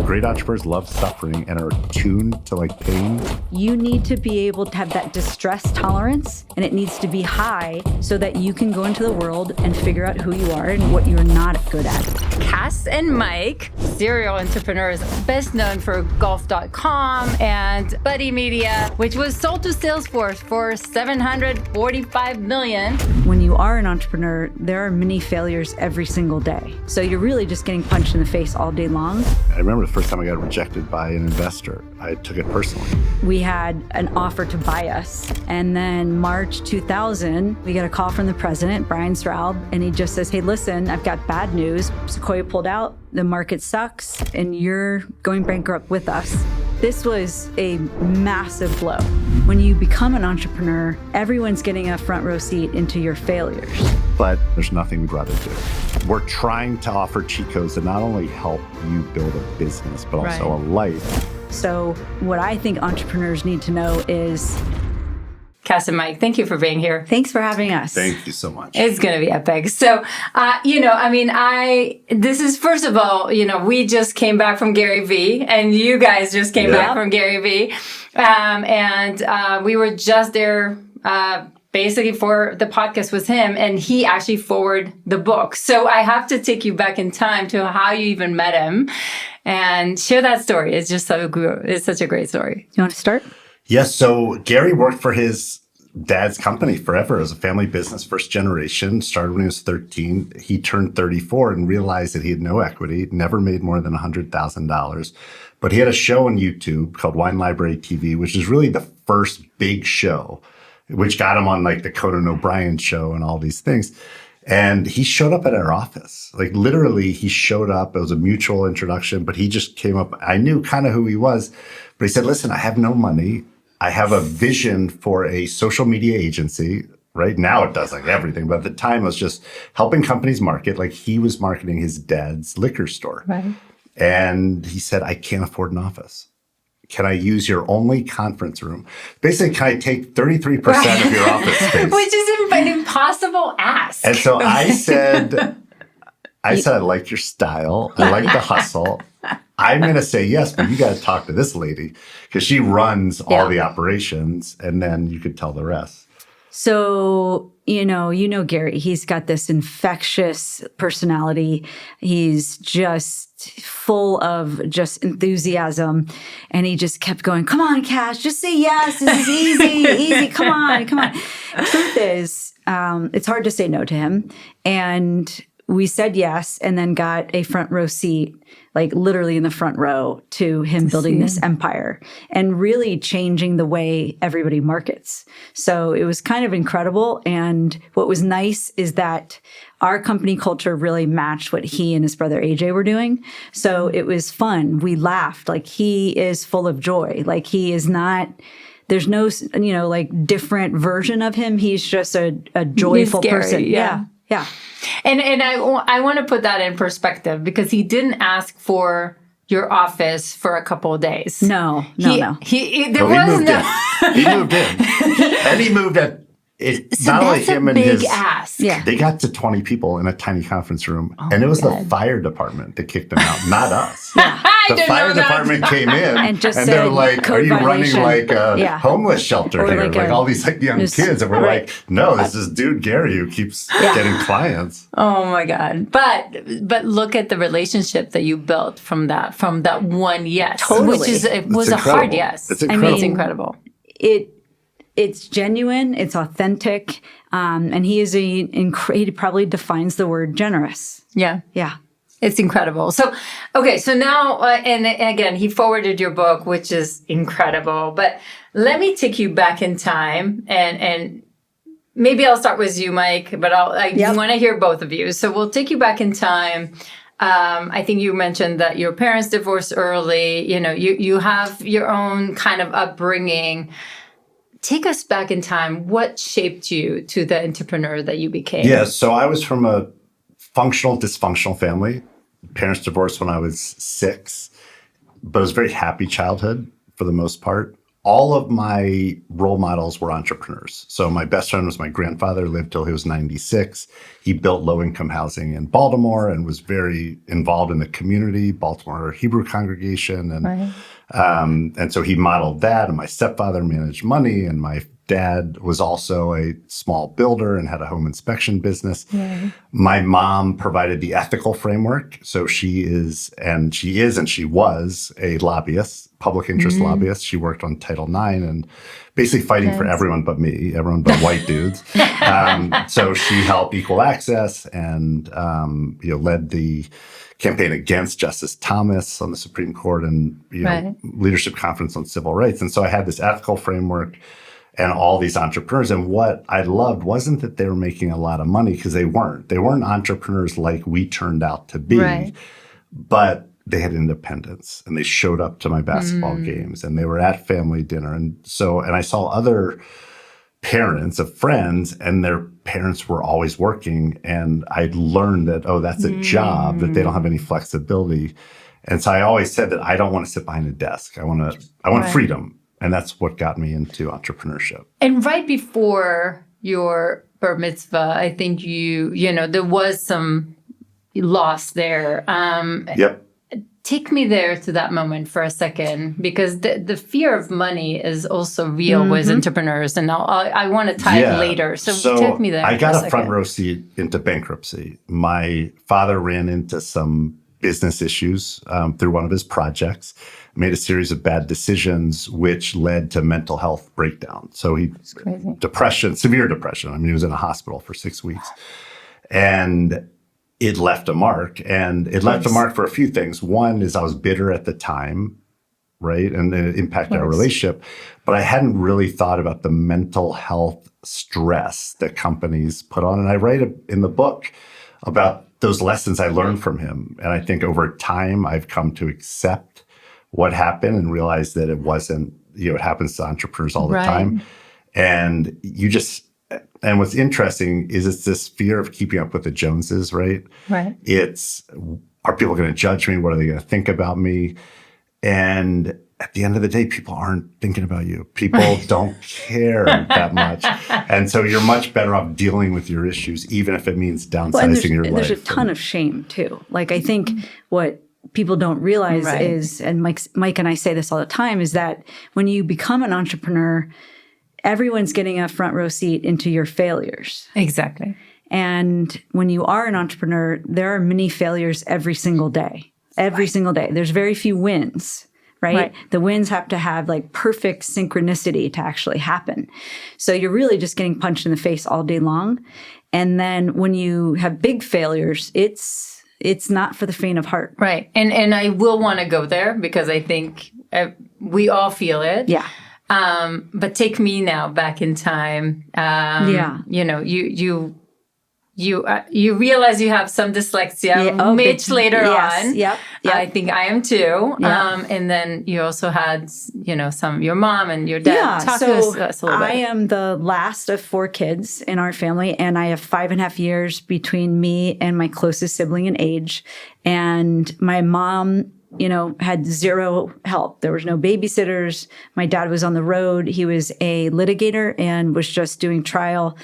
Great entrepreneurs love suffering and are tuned to like pain. You need to be able to have that distress tolerance, and it needs to be high so that you can go into the world and figure out who you are and what you're not good at. Kass and Mike, serial entrepreneurs, best known for golf.com and Buddy Media, which was sold to Salesforce for $745 million. When you are an entrepreneur, there are many failures every single day. So you're really just getting punched in the face all day long. I remember the first time I got rejected by an investor. I took it personally. We had an offer to buy us. And then March 2000, we got a call from the president, Brian Straub, and he just says, hey, listen, I've got bad news. Sequoia pulled out, the market sucks, and you're going bankrupt with us. This was a massive blow. When you become an entrepreneur, everyone's getting a front row seat into your failures. But there's nothing we'd rather do. We're trying to offer cheat codes that not only help you build a business, but also a life. So what I think entrepreneurs need to know is... Kass and Mike, thank you for being here. Thanks for having us. Thank you so much. It's going to be epic. So, this is, first of all, we just came back from Gary Vee, and you guys just came back from Gary Vee. We were just there, basically for the podcast with him, and he actually forwarded the book. So I have to take you back in time to how you even met him and share that story. It's just it's such a great story. You want to start? Yes. So Gary worked for his dad's company forever as a family business, first generation, started when he was 13. He turned 34 and realized that he had no equity, never made more than $100,000. But he had a show on YouTube called Wine Library TV, which is really the first big show, which got him on like the Conan O'Brien show and all these things. And he showed up at our office. Like literally he showed up. It was a mutual introduction, but he just came up. I knew kind of who he was, but he said, listen, I have no money. I have a vision for a social media agency. Right now it does like everything, but at the time it was just helping companies market. Like he was marketing his dad's liquor store. Right. And he said, I can't afford an office. Can I use your only conference room? Basically, can I take 33% of your office space? Which is an impossible ask. And so I said, I like your style. I like the hustle. I'm going to say yes, but you got to talk to this lady because she runs all the operations, and then you could tell the rest. So, you know Gary, he's got this infectious personality. He's just full of just enthusiasm. And he just kept going, come on, Kass, just say yes. This is easy. Come on. Truth is, it's hard to say no to him. And we said yes, and then got a front row seat, like literally in the front row, to him building this empire and really changing the way everybody markets. So it was kind of incredible. And what was nice is that our company culture really matched what he and his brother AJ were doing. So it was fun. We laughed. Like he is full of joy. Like he is not... There's no, like different version of him. He's just a joyful person. Yeah. And I want to put that in perspective because he didn't ask for your office for a couple of days. No. He moved in. And he moved at so not only him and his ask. Yeah. They got to 20 people in a tiny conference room. And it was the fire department that kicked them out, not us. The fire department came in and they were like, are you running like a homeless shelter here? Like all these like young kids. And we're like, no, this is dude Gary who keeps getting clients. Oh my God. But look at the relationship that you built from that one yes. Totally. Which was a hard yes. It's incredible. It's incredible. It's genuine, it's authentic, and he he probably defines the word generous. Yeah. Yeah. It's incredible. So now, and again, he forwarded your book, which is incredible. But let me take you back in time, and maybe I'll start with you, Mike, but I want to hear both of you. So we'll take you back in time. I think you mentioned that your parents divorced early. You have your own kind of upbringing. Take us back in time. What shaped you to the entrepreneur that you became? Yeah, so I was from a dysfunctional family. Parents divorced when I was 6, but it was a very happy childhood for the most part. all of my role models were entrepreneurs. So my best friend was my grandfather, lived till he was 96. He built low-income housing in Baltimore and was very involved in the community, Baltimore Hebrew congregation. And so he modeled that. And my stepfather managed money, and my dad was also a small builder and had a home inspection business. My mom provided the ethical framework. So she was a lobbyist, public interest lobbyist. She worked on Title IX and basically fighting for everyone but me, everyone but white dudes. So she helped equal access and led the campaign against Justice Thomas on the Supreme Court and leadership conference on civil rights. And so I had this ethical framework and all these entrepreneurs. And what I loved wasn't that they were making a lot of money, because they weren't. They weren't entrepreneurs like we turned out to be, but they had independence and they showed up to my basketball games and they were at family dinner. And I saw other parents of friends and their parents were always working. And I learned that, that's a job, that they don't have any flexibility. And so I always said that I don't want to sit behind a desk. I want freedom. And that's what got me into entrepreneurship. And right before your bar mitzvah, I think there was some loss there. Take me there to that moment for a second, because the fear of money is also real with entrepreneurs. And I want to tie it later. So take me there. I got a front row seat into bankruptcy. My father ran into some business issues through one of his projects, made a series of bad decisions, which led to mental health breakdown. So severe depression. I mean, he was in a hospital for 6 weeks. And it left a mark. And it left a mark for a few things. One is I was bitter at the time, right? And it impacted our relationship. But I hadn't really thought about the mental health stress that companies put on. And I write in the book about those lessons I learned from him. And I think over time, I've come to accept what happened and realize that it wasn't, it happens to entrepreneurs all the time. And and what's interesting is it's this fear of keeping up with the Joneses, right? It's, are people going to judge me? What are they going to think about me? And at the end of the day, people aren't thinking about you. People don't care that much. And so you're much better off dealing with your issues, even if it means downsizing your life. There's a ton of shame too. Like, I think what people don't realize is, and Mike and I say this all the time, is that when you become an entrepreneur, everyone's getting a front row seat into your failures. Exactly. And when you are an entrepreneur, there are many failures every single day. Every single day. There's very few wins, right? The wins have to have like perfect synchronicity to actually happen. So you're really just getting punched in the face all day long. And then when you have big failures, it's not for the faint of heart. Right. And I will want to go there, because I think we all feel it. Yeah. But take me now back in time. You realize you have some dyslexia much later on. Yep. I think I am too. And then you also had, your mom and your dad. Yeah. Talk to us a little bit. I am the last of 4 kids in our family, and I have 5.5 years between me and my closest sibling in age. And my mom, had zero help. There was no babysitters. My dad was on the road. He was a litigator and was just doing trial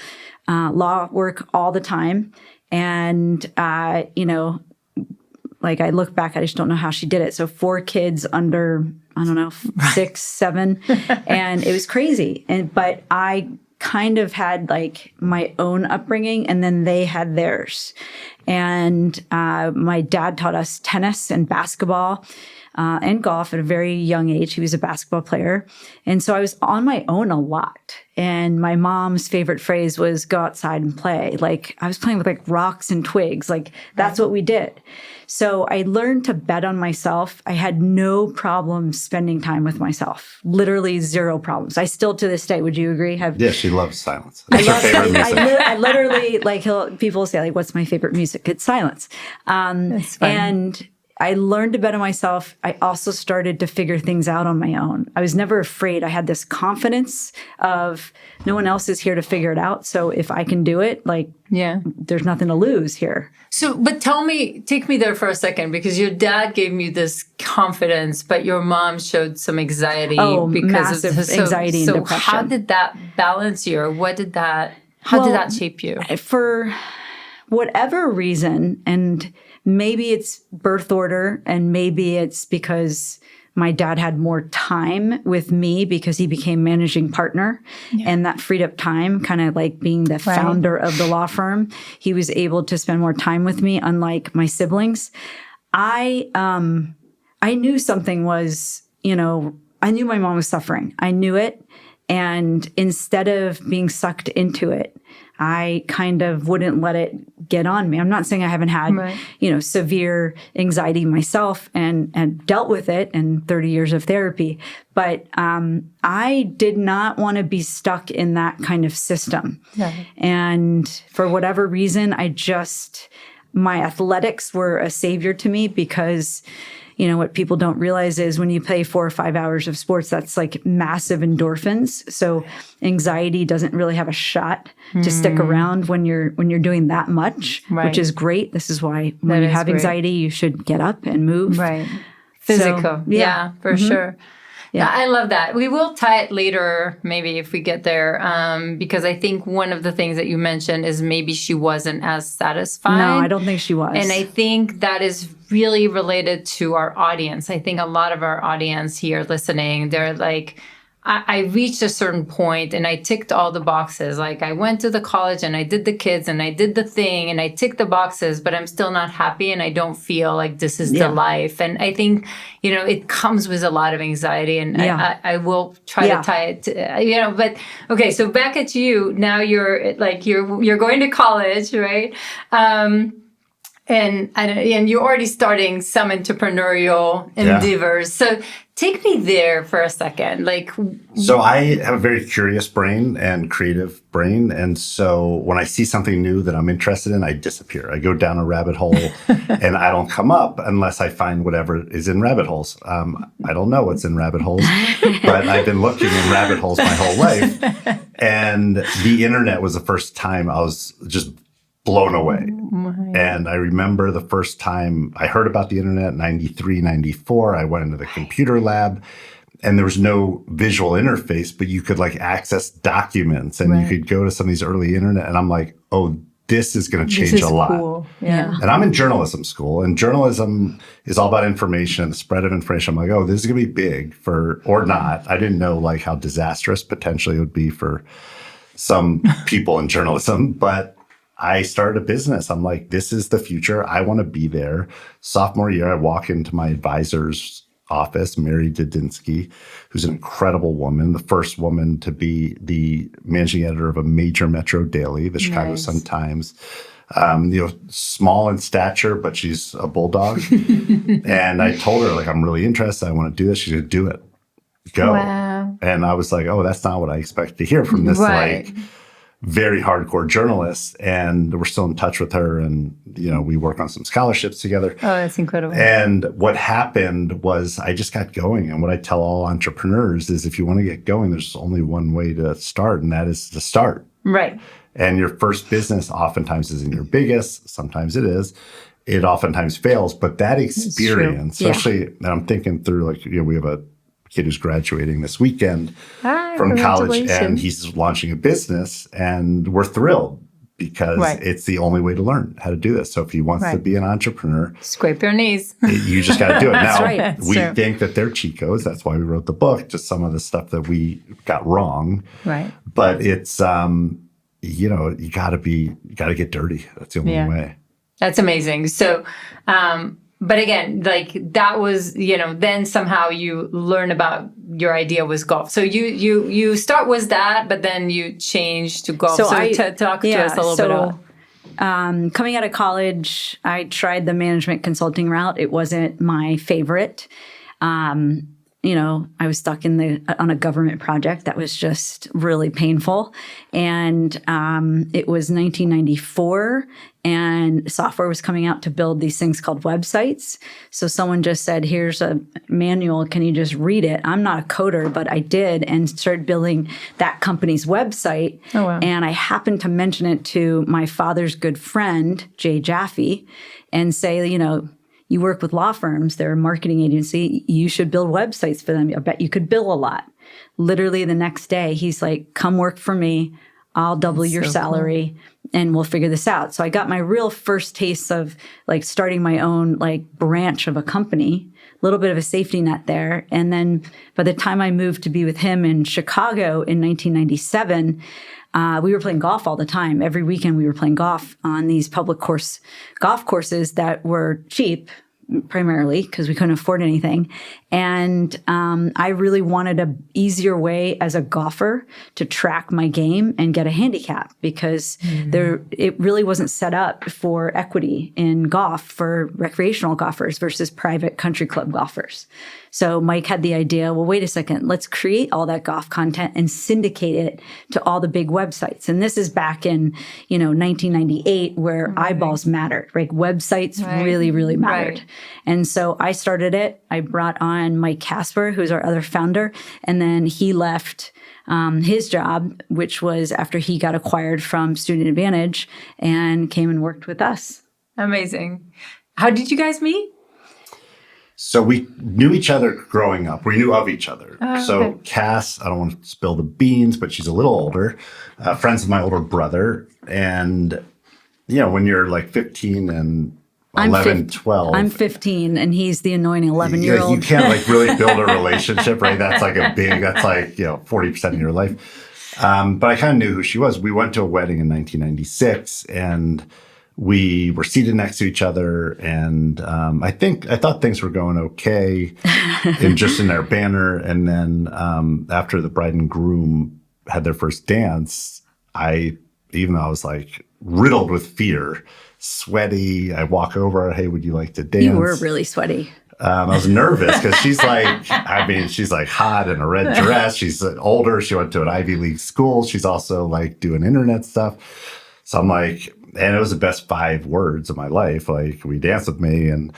law work all the time. And, like, I look back, I just don't know how she did it. So 4 kids under, 6, 7. And it was crazy. But I kind of had like my own upbringing, and then they had theirs. And my dad taught us tennis and basketball and golf at a very young age. He was a basketball player. And so I was on my own a lot. And my mom's favorite phrase was go outside and play. Like, I was playing with like rocks and twigs. Like, that's what we did. So I learned to bet on myself. I had no problem spending time with myself. Literally 0 problems. I still, to this day, would you agree? Yeah, she loves silence. That's her favorite music. I literally, like, people say, like, what's my favorite music? It's silence. That's fine. And I learned to bet on myself. I also started to figure things out on my own. I was never afraid. I had this confidence of no one else is here to figure it out. So if I can do it, like, there's nothing to lose here. So, but take me there for a second, because your dad gave me this confidence, but your mom showed some anxiety. Because massive anxiety and depression. How did that balance you, or how did that shape you? For whatever reason, and maybe it's birth order, and maybe it's because my dad had more time with me because he became managing partner, and that freed up time, kind of like being the founder of the law firm. He was able to spend more time with me, unlike my siblings. I knew something was, I knew my mom was suffering. I knew it. And instead of being sucked into it, I kind of wouldn't let it get on me. I'm not saying I haven't had, severe anxiety myself and dealt with it in 30 years of therapy. But I did not want to be stuck in that kind of system. And for whatever reason, my athletics were a savior to me, because what people don't realize is when you play 4 or 5 hours of sports, that's like massive endorphins. So anxiety doesn't really have a shot to stick around when you're doing that much, which is great. This is why when you have anxiety, you should get up and move. Right. Physical. So, for sure. Yeah, I love that. We will tie it later, maybe if we get there, because I think one of the things that you mentioned is maybe she wasn't as satisfied. No, I don't think she was. And I think that is really related to our audience. I think a lot of our audience here listening, they're like, I reached a certain point and I ticked all the boxes. Like, I went to the college and I did the kids and I did the thing and I ticked the boxes, but I'm still not happy and I don't feel like this is the life. And I think, it comes with a lot of anxiety, and I will try to tie it to, but okay. So back at you now, you're going to college, right? And you're already starting some entrepreneurial endeavors. So take me there for a second. So I have a very curious brain and creative brain. And so when I see something new that I'm interested in, I disappear. I go down a rabbit hole and I don't come up unless I find whatever is in rabbit holes. I don't know what's in rabbit holes, but I've been looking in rabbit holes my whole life. And the internet was the first time I was just blown away. And I remember the first time I heard about the internet, 93, 94, I went into the computer lab, and there was no visual interface, but you could access documents, and you could go to some of these early internet, and I'm like, oh, this is going to change a lot. Cool. Yeah. And I'm in journalism school, and journalism is all about information and the spread of information. I'm like, oh, this is going to be big or not. I didn't know how disastrous potentially it would be for some people in journalism, but I started a business. I'm like, this is the future. I want to be there. Sophomore year, I walk into my advisor's office, Mary Didinsky, who's an incredible woman, the first woman to be the managing editor of a major metro daily, the Chicago Sun-Times. Small in stature, but she's a bulldog. And I told her, I'm really interested. I want to do this. She said, do it. Go. Wow. And I was like, oh, that's not what I expect to hear from this, very hardcore journalist, and we're still in touch with her, and we work on some scholarships together. Oh, that's incredible. And what happened was I just got going, and what I tell all entrepreneurs is if you want to get going, there's only one way to start, and that is to start. Right. And your first business oftentimes isn't your biggest, sometimes it is. It oftentimes fails, but that experience, especially, and I'm thinking through we have a kid who's graduating this weekend from college, and he's launching a business, and we're thrilled because it's the only way to learn how to do this. So if he wants to be an entrepreneur, scrape your knees. You just got to do it. Now, we think that they're cheat codes. That's why we wrote the book, just some of the stuff that we got wrong. Right. But it's, you got to get dirty. That's the only way. That's amazing. So, but again, that was, then somehow you learn about your idea was golf. So you start with that, but then you change to golf. So talk to us a little bit about. Coming out of college, I tried the management consulting route. It wasn't my favorite. I was stuck on a government project that was just really painful. And it was 1994, and software was coming out to build these things called websites. So someone just said, here's a manual. Can you just read it? I'm not a coder, but I did, and started building that company's website. Oh, wow. And I happened to mention it to my father's good friend, Jay Jaffe, and say, you work with law firms, they're a marketing agency, you should build websites for them. I bet you could bill a lot. Literally the next day, he's like, come work for me. I'll double your salary and we'll figure this out. So I got my real first taste of like starting my own like branch of a company, a little bit of a safety net there. And then by the time I moved to be with him in Chicago in 1997, we were playing golf all the time. Every weekend we were playing golf on these public golf courses that were cheap, primarily because we couldn't afford anything. And I really wanted an easier way as a golfer to track my game and get a handicap, because it really wasn't set up for equity in golf for recreational golfers versus private country club golfers. So Mike had the idea, well, wait a second, let's create all that golf content and syndicate it to all the big websites. And this is back in, 1998, where eyeballs mattered, right? Websites really, really mattered. Right. And so I started it. I brought on Mike Casper, who's our other founder. And then he left his job, which was after he got acquired from Student Advantage, and came and worked with us. Amazing. How did you guys meet? So we knew each other growing up. We knew of each other. So okay. Kass, I don't want to spill the beans, but she's a little older, friends with my older brother. And, when you're like 15 and 11, 12. I'm 15 and he's the annoying 11-year-old. You can't like really build a relationship, right? That's like 40% of your life. But I kind of knew who she was. We went to a wedding in 1996 and we were seated next to each other, and I thought things were going okay in their banner. And then after the bride and groom had their first dance, even though I was like riddled with fear, sweaty, I walk over, hey, would you like to dance? You were really sweaty. I was nervous because she's like hot in a red dress. She's older. She went to an Ivy League school. She's also like doing internet stuff. So I'm like, and it was the best 5 words of my life. Like, we danced with me, and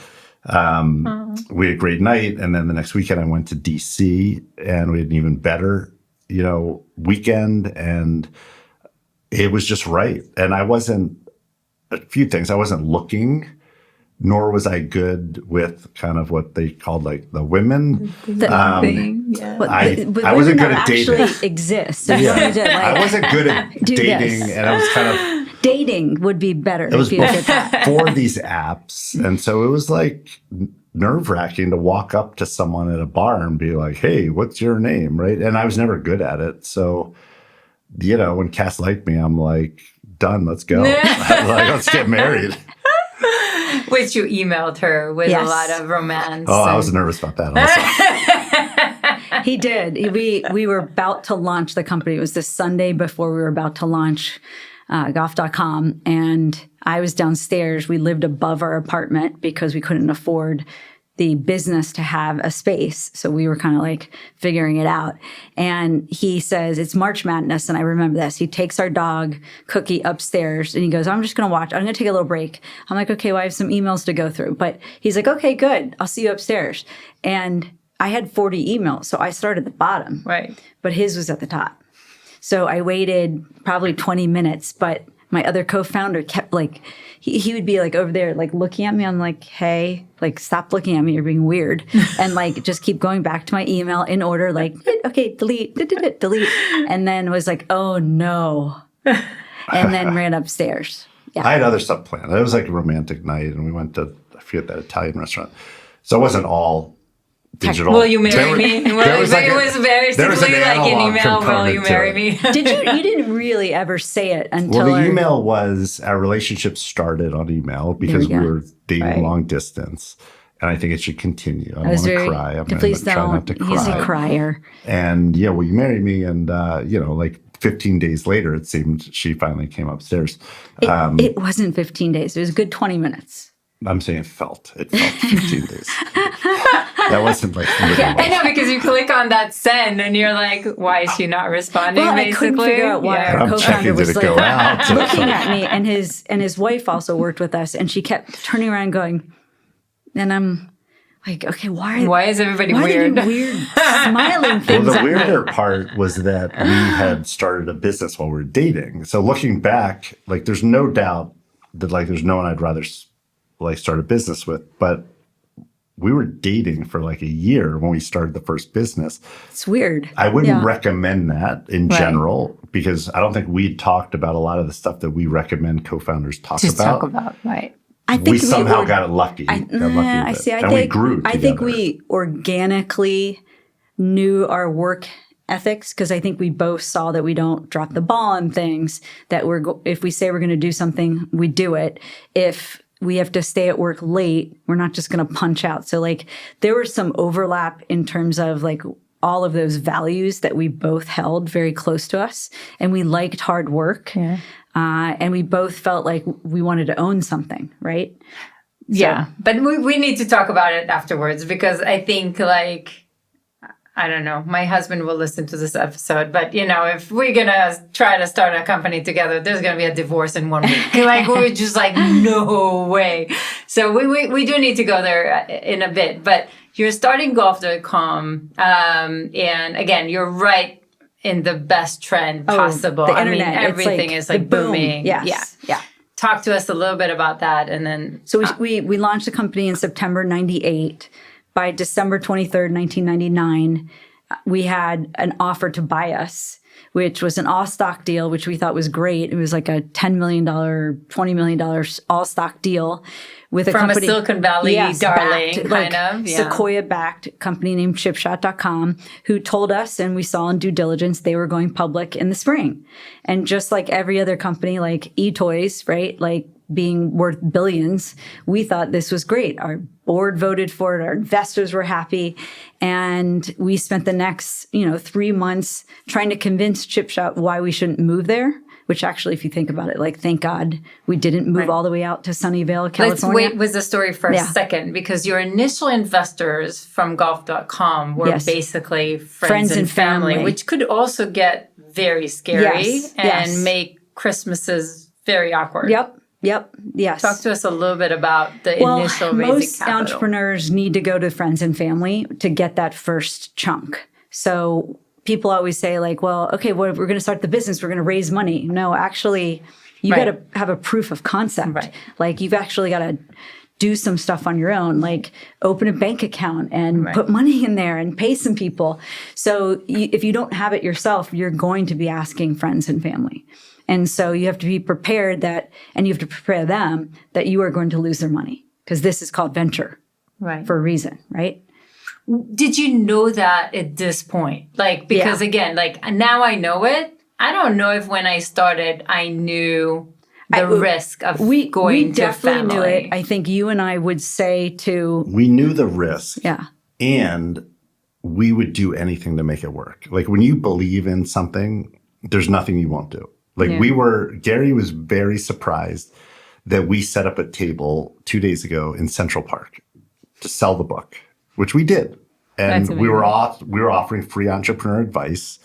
we had a great night. And then the next weekend I went to DC, and we had an even better, weekend. And it was just right. And a few things. I wasn't looking, nor was I good with kind of what they called like the women. Thing. Yeah. I wasn't good at dating. Actually exists. So I wasn't good at dating, and I was kind of dating would be better. It was if you did that. before these apps, and so it was like nerve-wracking to walk up to someone at a bar and be like, "Hey, what's your name?" Right? And I was never good at it, so when Kass liked me, I'm like, "Done, let's go. Let's get married." Which you emailed her with a lot of romance. Oh, I was nervous about that also. He did. We were about to launch the company. It was the Sunday before we were about to launch golf.com. And I was downstairs. We lived above our apartment because we couldn't afford the business to have a space. So we were kind of like figuring it out. And he says, it's March Madness. And I remember this. He takes our dog, Cookie, upstairs and he goes, I'm just going to watch. I'm going to take a little break. I'm like, okay, well, I have some emails to go through. But he's like, okay, good. I'll see you upstairs. And I had 40 emails. So I started at the bottom. Right. But his was at the top. So I waited probably 20 minutes, but my other co-founder kept like, he would be like over there, like looking at me. I'm like, hey, like, stop looking at me. You're being weird. And like, just keep going back to my email in order, like, okay, delete. And then was like, oh no. And then ran upstairs. Yeah. I had other stuff planned. It was like a romantic night and we went to, I forget, that Italian restaurant. So it wasn't all digital. Will you marry me? Well, it was very simply like an email, will you marry me? You didn't really ever say it until... Well, the email was, our relationship started on email because we were dating long distance. And I think it should continue. I don't want to cry. I'm going to try not to cry. He's a crier. And yeah, will you marry me? And, like 15 days later, it seemed she finally came upstairs. It wasn't 15 days. It was a good 20 minutes. I'm saying it felt 15 days. That wasn't like... I know, because you click on that send and you're like, why is she not responding? Well, I basically, couldn't figure out why our I'm co-founder checking, did was it go out? looking at me, and his wife also worked with us, and she kept turning around going, and I'm like, okay, Why is everybody why weird? are they weird smiling Well, things the at me? weirder part was that we had started a business while we were dating. So looking back, like there's no doubt that like there's no one I'd rather like start a business with. But we were dating for like a year when we started the first business. It's weird. I wouldn't recommend that in Right. general because I don't think we'd talked about a lot of the stuff that we recommend co-founders talk Just about. talk about, right. I think We somehow were- got lucky. I got lucky with I it. see. And we grew I think together. we organically knew our work ethics because I think we both saw that we don't drop the ball on things. That if we say we're going to do something, we do it. If we have to stay at work late, we're not just going to punch out. So like there was some overlap in terms of like all of those values that we both held very close to us, and we liked hard work. Yeah. And we both felt like we wanted to own something, right? Yeah, but we need to talk about it afterwards because I think like, I don't know, my husband will listen to this episode, but you know, if we're going to try to start a company together, there's going to be a divorce in 1 week. Like we're just like, no way. So we do need to go there in a bit, but you're starting golf.com. And again, you're right in the best trend possible. The internet, I mean, everything is like the boom. booming. Yes. Yeah. Talk to us a little bit about that. And then. So we launched the company in September 98. By December 23rd, 1999, we had an offer to buy us, which was an all-stock deal, which we thought was great. It was like a $10 million, $20 million all-stock deal with a From company. a Silicon Valley darling, backed, kind of. Yeah. Sequoia-backed company named Chipshot.com, who told us, and we saw in due diligence, they were going public in the spring. And just like every other company, like eToys, right, like being worth billions, we thought this was great. Our board voted for it. Our investors were happy. And we spent the next, 3 months trying to convince Chipshot why we shouldn't move there, which actually, if you think about it, like, thank God we didn't move all the way out to Sunnyvale, California. Let's wait with the story for a second, because your initial investors from golf.com were basically friends and family, which could also get very scary and make Christmases very awkward. Yep. Yes. Talk to us a little bit about the initial raising most capital. entrepreneurs need to go to friends and family to get that first chunk. So people always say like, well, okay, well, we're going to start the business. We're going to raise money. No, actually, you got to have a proof of concept. Right. Like you've actually got to do some stuff on your own, like open a bank account and put money in there and pay some people. So if you don't have it yourself, you're going to be asking friends and family. And so you have to be prepared that, and you have to prepare them that you are going to lose their money, because this is called venture for a reason, right? Did you know that at this point? Like, because again, like now I know it. I don't know if when I started, I knew the risk of going to family. We definitely knew it. I think you and I would say to... We knew the risk. Yeah. And we would do anything to make it work. Like when you believe in something, there's nothing you won't do. Like Gary was very surprised that we set up a table 2 days ago in Central Park to sell the book, which we did. And we were offering free entrepreneur advice,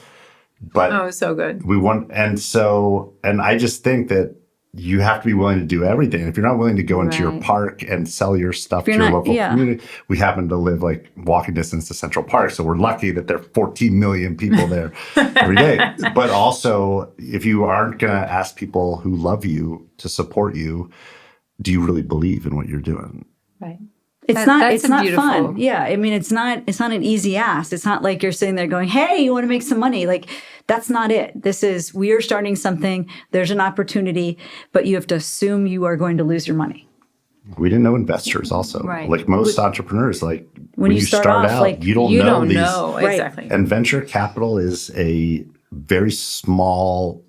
but so good. And I just think that you have to be willing to do everything. If you're not willing to go into your park and sell your stuff to your local community, we happen to live like walking distance to Central Park. So we're lucky that there are 14 million people there every day. But also, if you aren't going to ask people who love you to support you, do you really believe in what you're doing? Right. It's not fun. Yeah. I mean, it's not an easy ask. It's not like you're sitting there going, hey, you want to make some money? Like, that's not it. We are starting something. There's an opportunity, but you have to assume you are going to lose your money. We didn't know investors also. Right. Like most entrepreneurs, like when you start off, out, like, you don't know these. Exactly. And venture capital is a very small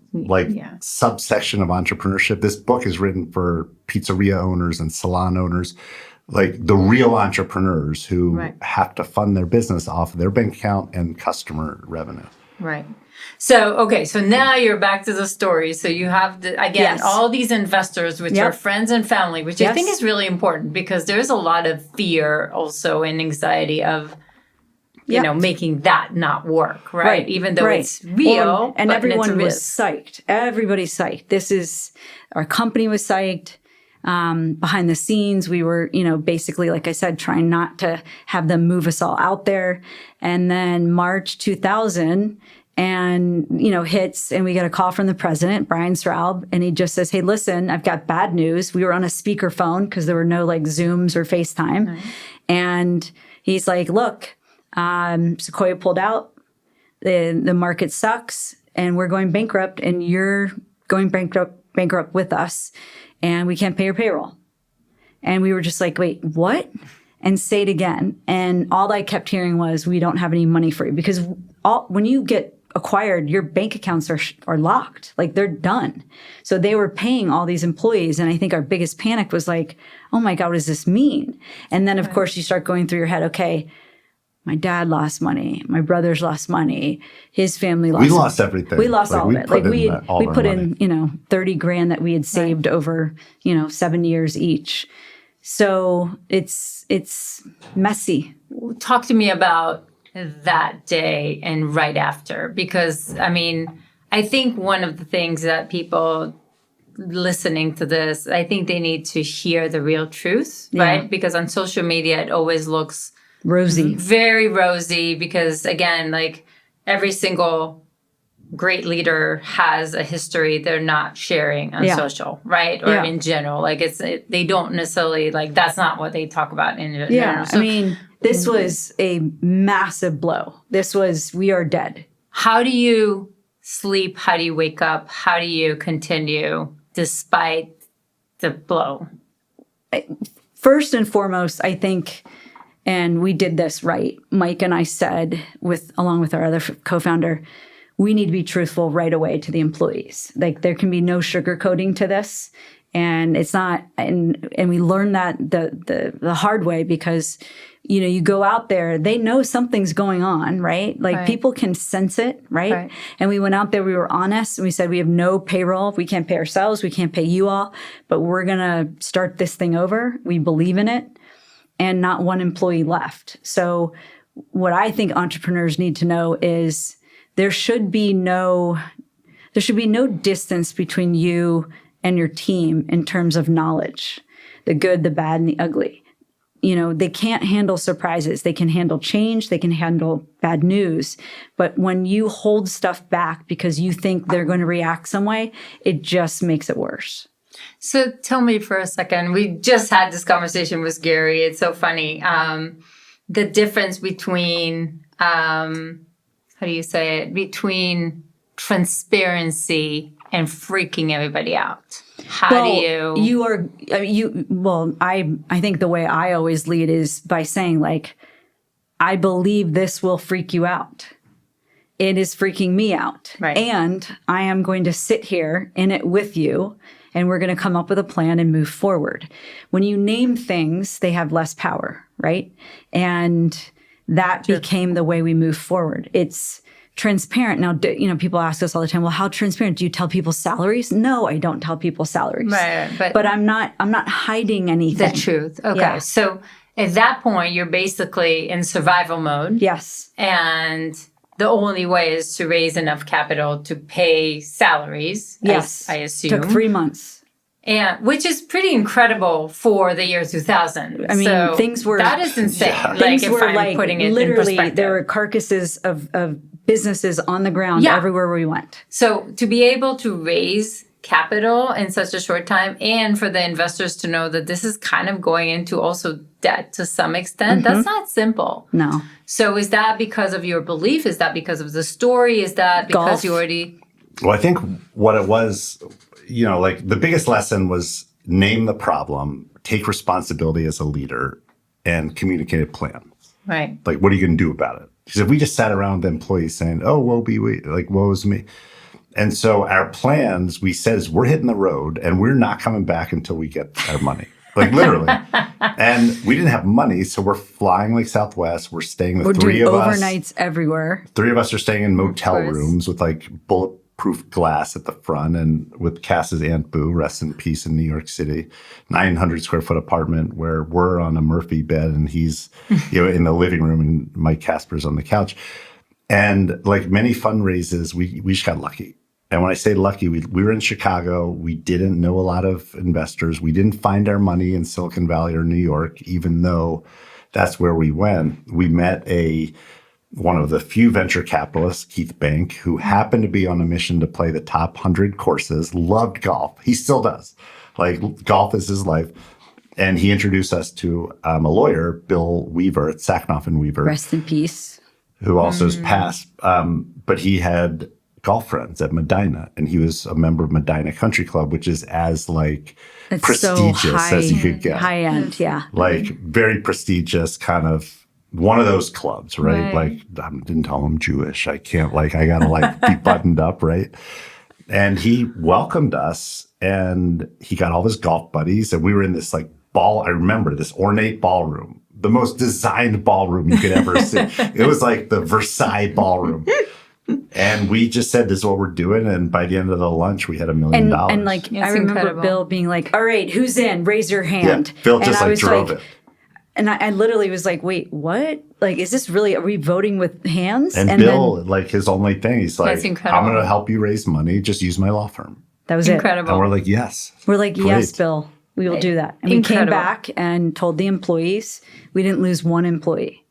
subsection of entrepreneurship. This book is written for pizzeria owners and salon owners, like the real entrepreneurs who have to fund their business off of their bank account and customer revenue. Right. So now you're back to the story. So you have, all these investors, which are friends and family, which I think is really important, because there's a lot of fear also and anxiety of making that not work, right? Even though it's real. Well, and but everyone it's a was risk. psyched. Everybody's psyched. Our company was psyched. Behind the scenes, we were, basically, like I said, trying not to have them move us all out there. And then March 2000 hits, and we get a call from the president, Brian Straub, and he just says, hey, listen, I've got bad news. We were on a speakerphone because there were no like Zooms or FaceTime. Right. And he's like, look, Sequoia pulled out. The market sucks and we're going bankrupt and you're going bankrupt with us. And we can't pay your payroll. And we were just like, wait, what? And say it again. And all I kept hearing was, we don't have any money for you. Because when you get acquired, your bank accounts are locked. Like, they're done. So they were paying all these employees. And I think our biggest panic was like, oh my God, what does this mean? And then, of course, you start going through your head, okay, my dad lost money. My brothers lost money. His family lost. We lost everything. We lost all of it. Like we put in, 30 grand that we had saved over, 7 years each. So it's messy. Talk to me about that day and right after, because I think one of the things that people listening to this, I think they need to hear the real truth, right? Because on social media, it always looks rosy, very rosy, because again, like every single great leader has a history they're not sharing on social, right? Or in general, like they don't necessarily, like, that's not what they talk about in general. Yeah, so, this was a massive blow. We are dead. How do you sleep? How do you wake up? How do you continue despite the blow? First and foremost, I think, and we did this right, Mike and I said, along with our other co-founder, we need to be truthful right away to the employees. Like, there can be no sugarcoating to this. And it's not, and we learned that the hard way, because, you go out there, they know something's going on, right? Like, people can sense it, right? And we went out there, we were honest, and we said, we have no payroll. We can't pay ourselves. We can't pay you all, but we're going to start this thing over. We believe in it. And not one employee left. So what I think entrepreneurs need to know is there should be no distance between you and your team in terms of knowledge, the good, the bad, and the ugly. They can't handle surprises. They can handle change. They can handle bad news. But when you hold stuff back because you think they're going to react some way, it just makes it worse. So tell me for a second, we just had this conversation with Gary. It's so funny. The difference between, between transparency and freaking everybody out. I think the way I always lead is by saying, like, I believe this will freak you out. It is freaking me out. Right. And I am going to sit here in it with you, and we're going to come up with a plan and move forward. When you name things, they have less power, right? And that became the way we move forward. It's transparent. Now, people ask us all the time, well, how transparent? Do you tell people salaries? No, I don't tell people salaries. Right. But I'm not hiding anything. The truth. Okay. Yeah. So at that point, you're basically in survival mode. Yes. And the only way is to raise enough capital to pay salaries. Yes. I assume. Took 3 months. And which is pretty incredible for the year 2000. So things were... That is insane. Yeah. Things were putting it literally, in perspective. there were carcasses of businesses on the ground everywhere we went. So to be able to raise capital in such a short time, and for the investors to know that this is kind of going into also debt to some extent, that's not simple. No. So is that because of your belief? Is that because of the story? Is that because you already... Well, I think what it was, the biggest lesson was name the problem, take responsibility as a leader, and communicate a plan. Right. Like, what are you going to do about it? Because if we just sat around with the employees saying, oh, woe is me. And so our plans, we said, is we're hitting the road and we're not coming back until we get our money. Like, literally. And we didn't have money, so we're flying like Southwest. We're staying with three of us. We're doing overnights everywhere. 3 of us are staying in motel rooms with like proof glass at the front, and with Kass's Aunt Boo, rest in peace, in New York City, 900 square foot apartment where we're on a Murphy bed and he's in the living room and Mike Casper's on the couch. And like many fundraisers, we just got lucky. And when I say lucky, we were in Chicago. We didn't know a lot of investors. We didn't find our money in Silicon Valley or New York, even though that's where we went. We met one of the few venture capitalists, Keith Bank, who happened to be on a mission to play the top 100 courses, loved golf. He still does. Like, golf is his life. And he introduced us to a lawyer, Bill Weaver at Sacknoff and Weaver. Rest in peace. Who also has passed. But he had golf friends at Medina, and he was a member of Medina Country Club, which is as like It's prestigious as you could get. High end, yeah. Like very prestigious, kind of one of those clubs, right? Right. Like, I didn't tell him I'm Jewish. I can't, like, I gotta like be buttoned up, right? And he welcomed us, and he got all his golf buddies, and we were in this like I remember this ornate ballroom, the most designed ballroom you could ever see. It was like the Versailles ballroom. And we just said, this is what we're doing. And by the end of the lunch, we had $1 million. And like, I remember incredible. Bill being like, all right, who's in? Raise your hand. Yeah, Bill And just I like was drove like, it. And I literally was like, wait, what? Like, is this really, are we voting with hands? And Bill, like his only thing, he's like, That's incredible. I'm going to help you raise money. Just use my law firm. that was Incredible. And we're like, yes. it. We're like, Great. yes, Bill, we will do that. And we came Incredible. back and told the employees we didn't lose one employee.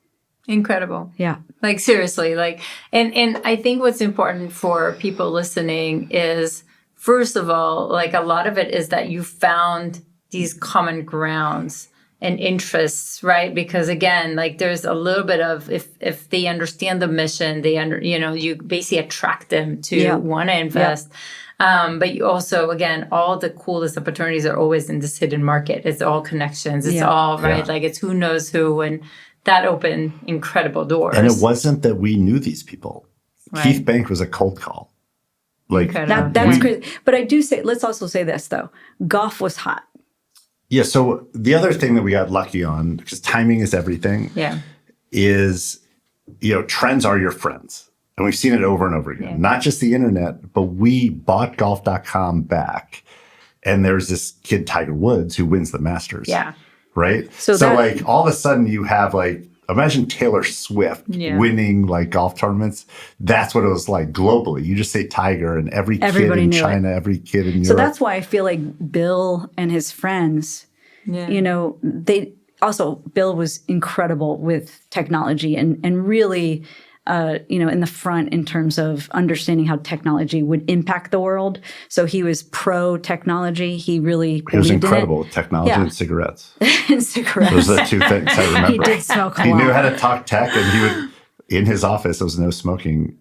Incredible. Yeah. Like, seriously, like, and I think what's important for people listening is, first of all, like, a lot of it is that you found these common grounds and interests, right? Because again, like, there's a little bit of, if they understand the mission, you basically attract them to want to invest. But you also, again, all the coolest opportunities are always in this hidden market. It's all connections. It's all, right? Yeah. Like, it's who knows who, and that opened incredible doors. And it wasn't that we knew these people. Right. Keith Bank was a cold call. Like, Incredible. That's crazy. But I do say, let's also say this though, golf was hot. yeah. So the other thing that we got lucky on, because timing is everything, Yeah. is, trends are your friends. And we've seen it over and over again. Not just the internet, but we bought golf.com back. And there's this kid, Tiger Woods, who wins the Masters. Yeah. Right? So like, all of a sudden you have like, imagine Taylor Swift winning like golf tournaments. That's what it was like globally. You just say Tiger, and every kid Everybody in knew China, every kid in Europe. So that's why I feel like Bill and his friends, Bill was incredible with technology and really, in the front in terms of understanding how technology would impact the world. So he was pro technology. He really He was believed incredible with technology Yeah. and cigarettes. in it. And cigarettes. Those are the two things I remember. He did smoke a He lot. knew how to talk tech, and he would, in his office, there was no smoking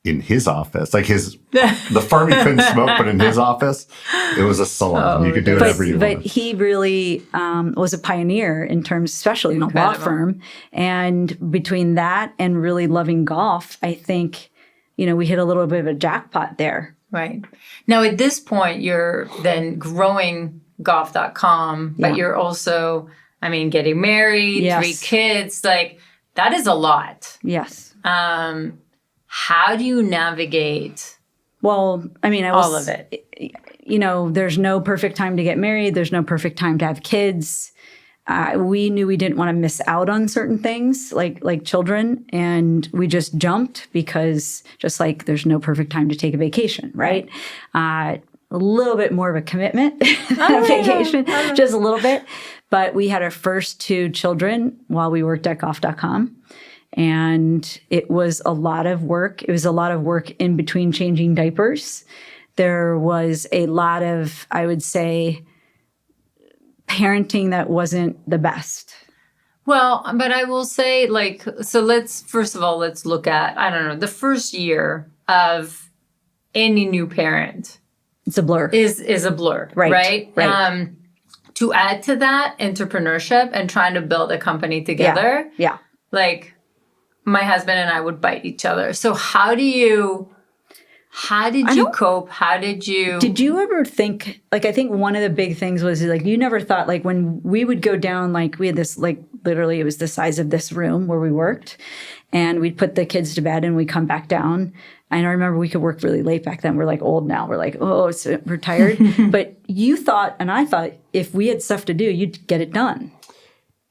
in his office. Like the firm he couldn't smoke, but in his office, it was a salon. You could do whatever you But wanted. he really was a pioneer in terms, especially in a law Incredible. firm. And between that and really loving golf, I think, we hit a little bit of a jackpot there. Right. Now, at this point, you're then growing golf.com, but you're also, getting married, Yes. 3 kids. Like, that is a lot. Yes. How do you navigate Well, all of it? There's no perfect time to get married. There's no perfect time to have kids. We knew we didn't want to miss out on certain things like children. And we just jumped because just like there's no perfect time to take a vacation, right? A little bit more of a commitment than a vacation, just a little bit. But we had our first 2 children while we worked at golf.com. And it was a lot of work. It was a lot of work in between changing diapers. There was a lot of, I would say, parenting that wasn't the best. Well, but I will say, first of all, let's look at, the first year of any new parent It's a blur. is a blur, right? Right. To add to that, entrepreneurship and trying to build a company together, Yeah. like, my husband and I would bite each other. So how did you cope? How did you? Did you ever think, I think one of the big things was you never thought when we would go down, we had this, literally it was the size of this room where we worked. and we'd put the kids to bed and we'd come back down. And I remember we could work really late back then. We're like old now. We're like, we're tired. But you thought, and I thought, if we had stuff to do, you'd get it done.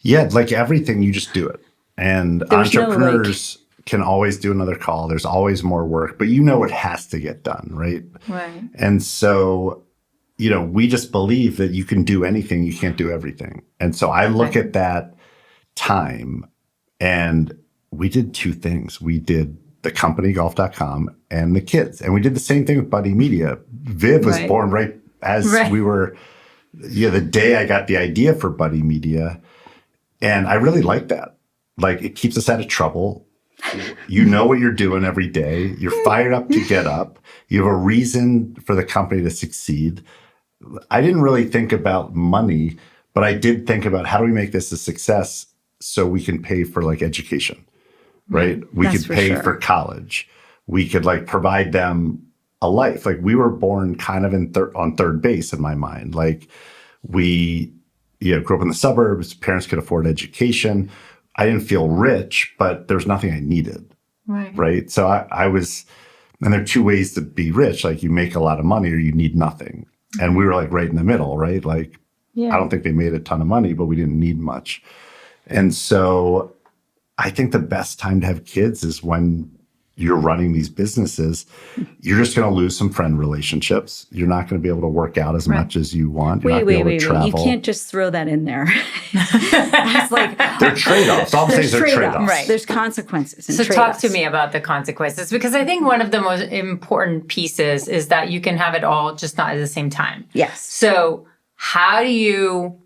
Yeah, like everything, you just do it. And There's entrepreneurs can always do another call. There's always more work, but you know it has to get done, right? Right. And so, we just believe that you can do anything, you can't do everything. And so I look at that time, and we did two things. We did the company, golf.com, and the kids. And we did the same thing with Buddy Media. Viv was born right as we were, the day I got the idea for Buddy Media. And I really like that. Like, it keeps us out of trouble. You know what you're doing every day. You're fired up to get up. You have a reason for the company to succeed. I didn't really think about money, but I did think about how do we make this a success so we can pay for like education, right? We could pay for college. We could like provide them a life. Like, we were born kind of on third base in my mind. Like, we grew up in the suburbs. Parents could afford education. I didn't feel rich, but there's nothing I needed. Right. So I was, and there are two ways to be rich. Like, you make a lot of money or you need nothing. And we were like right in the middle, right? Like, I don't think they made a ton of money, but we didn't need much. And so I think the best time to have kids is when you're running these businesses. You're just going to lose some friend relationships. You're not going to be able to work out as much as you want. You're not going to be able to travel. You can't just throw that in there. It's like, they're trade-offs. All I'm saying is they're trade-offs. Right. There's consequences. And so trade-offs. Talk to me about the consequences, because I think one of the most important pieces is that you can have it all, just not at the same time. Yes. So how do you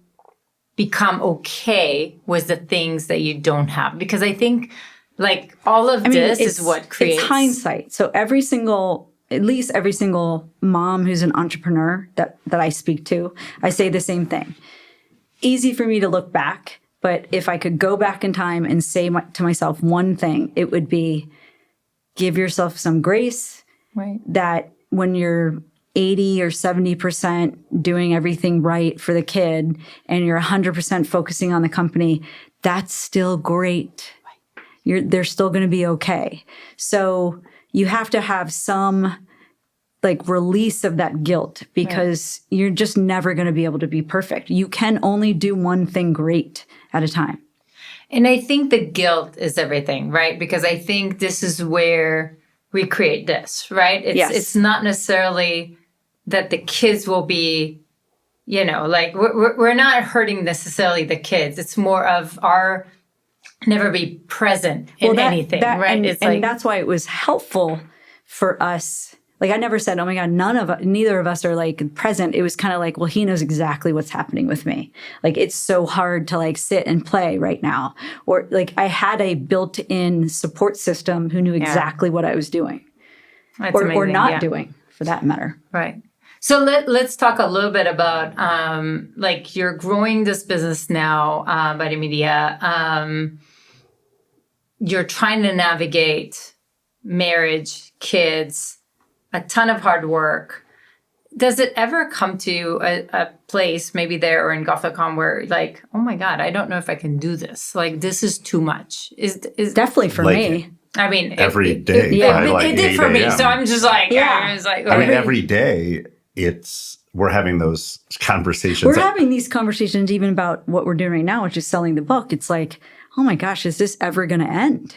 become okay with the things that you don't have? Because I think like all of this is what creates. It's hindsight. So at least every single mom who's an entrepreneur that I speak to, I say the same thing. Easy for me to look back, but if I could go back in time and say to myself one thing, it would be give yourself some grace. Right. That when you're 80 or 70% doing everything right for the kid and you're 100% focusing on the company, that's still great. They're still going to be okay. So you have to have some like release of that guilt, because you're just never going to be able to be perfect. You can only do one thing great at a time. And I think the guilt is everything, right? Because I think this is where we create this, right? It's not necessarily that the kids will be, like we're not hurting necessarily the kids. It's more of our never be present in anything, right? And that's why it was helpful for us. Like, I never said, oh my God, neither of us are like present. It was kind of like, well, he knows exactly what's happening with me. Like, it's so hard to like sit and play right now. Or like, I had a built-in support system who knew exactly what I was doing. Or not doing, for that matter. Right. So let's talk a little bit about like you're growing this business now, Buddy Media. You're trying to navigate marriage, kids, a ton of hard work. Does it ever come to a place, maybe there or in golf.com, where like, oh my God, I don't know if I can do this. Like, this is too much. Is definitely for me. I mean, every day. It did for me. So I'm just like, I was like, I mean, every day we're having those conversations. We're having these conversations even about what we're doing right now, which is selling the book. It's like, oh my gosh, is this ever going to end?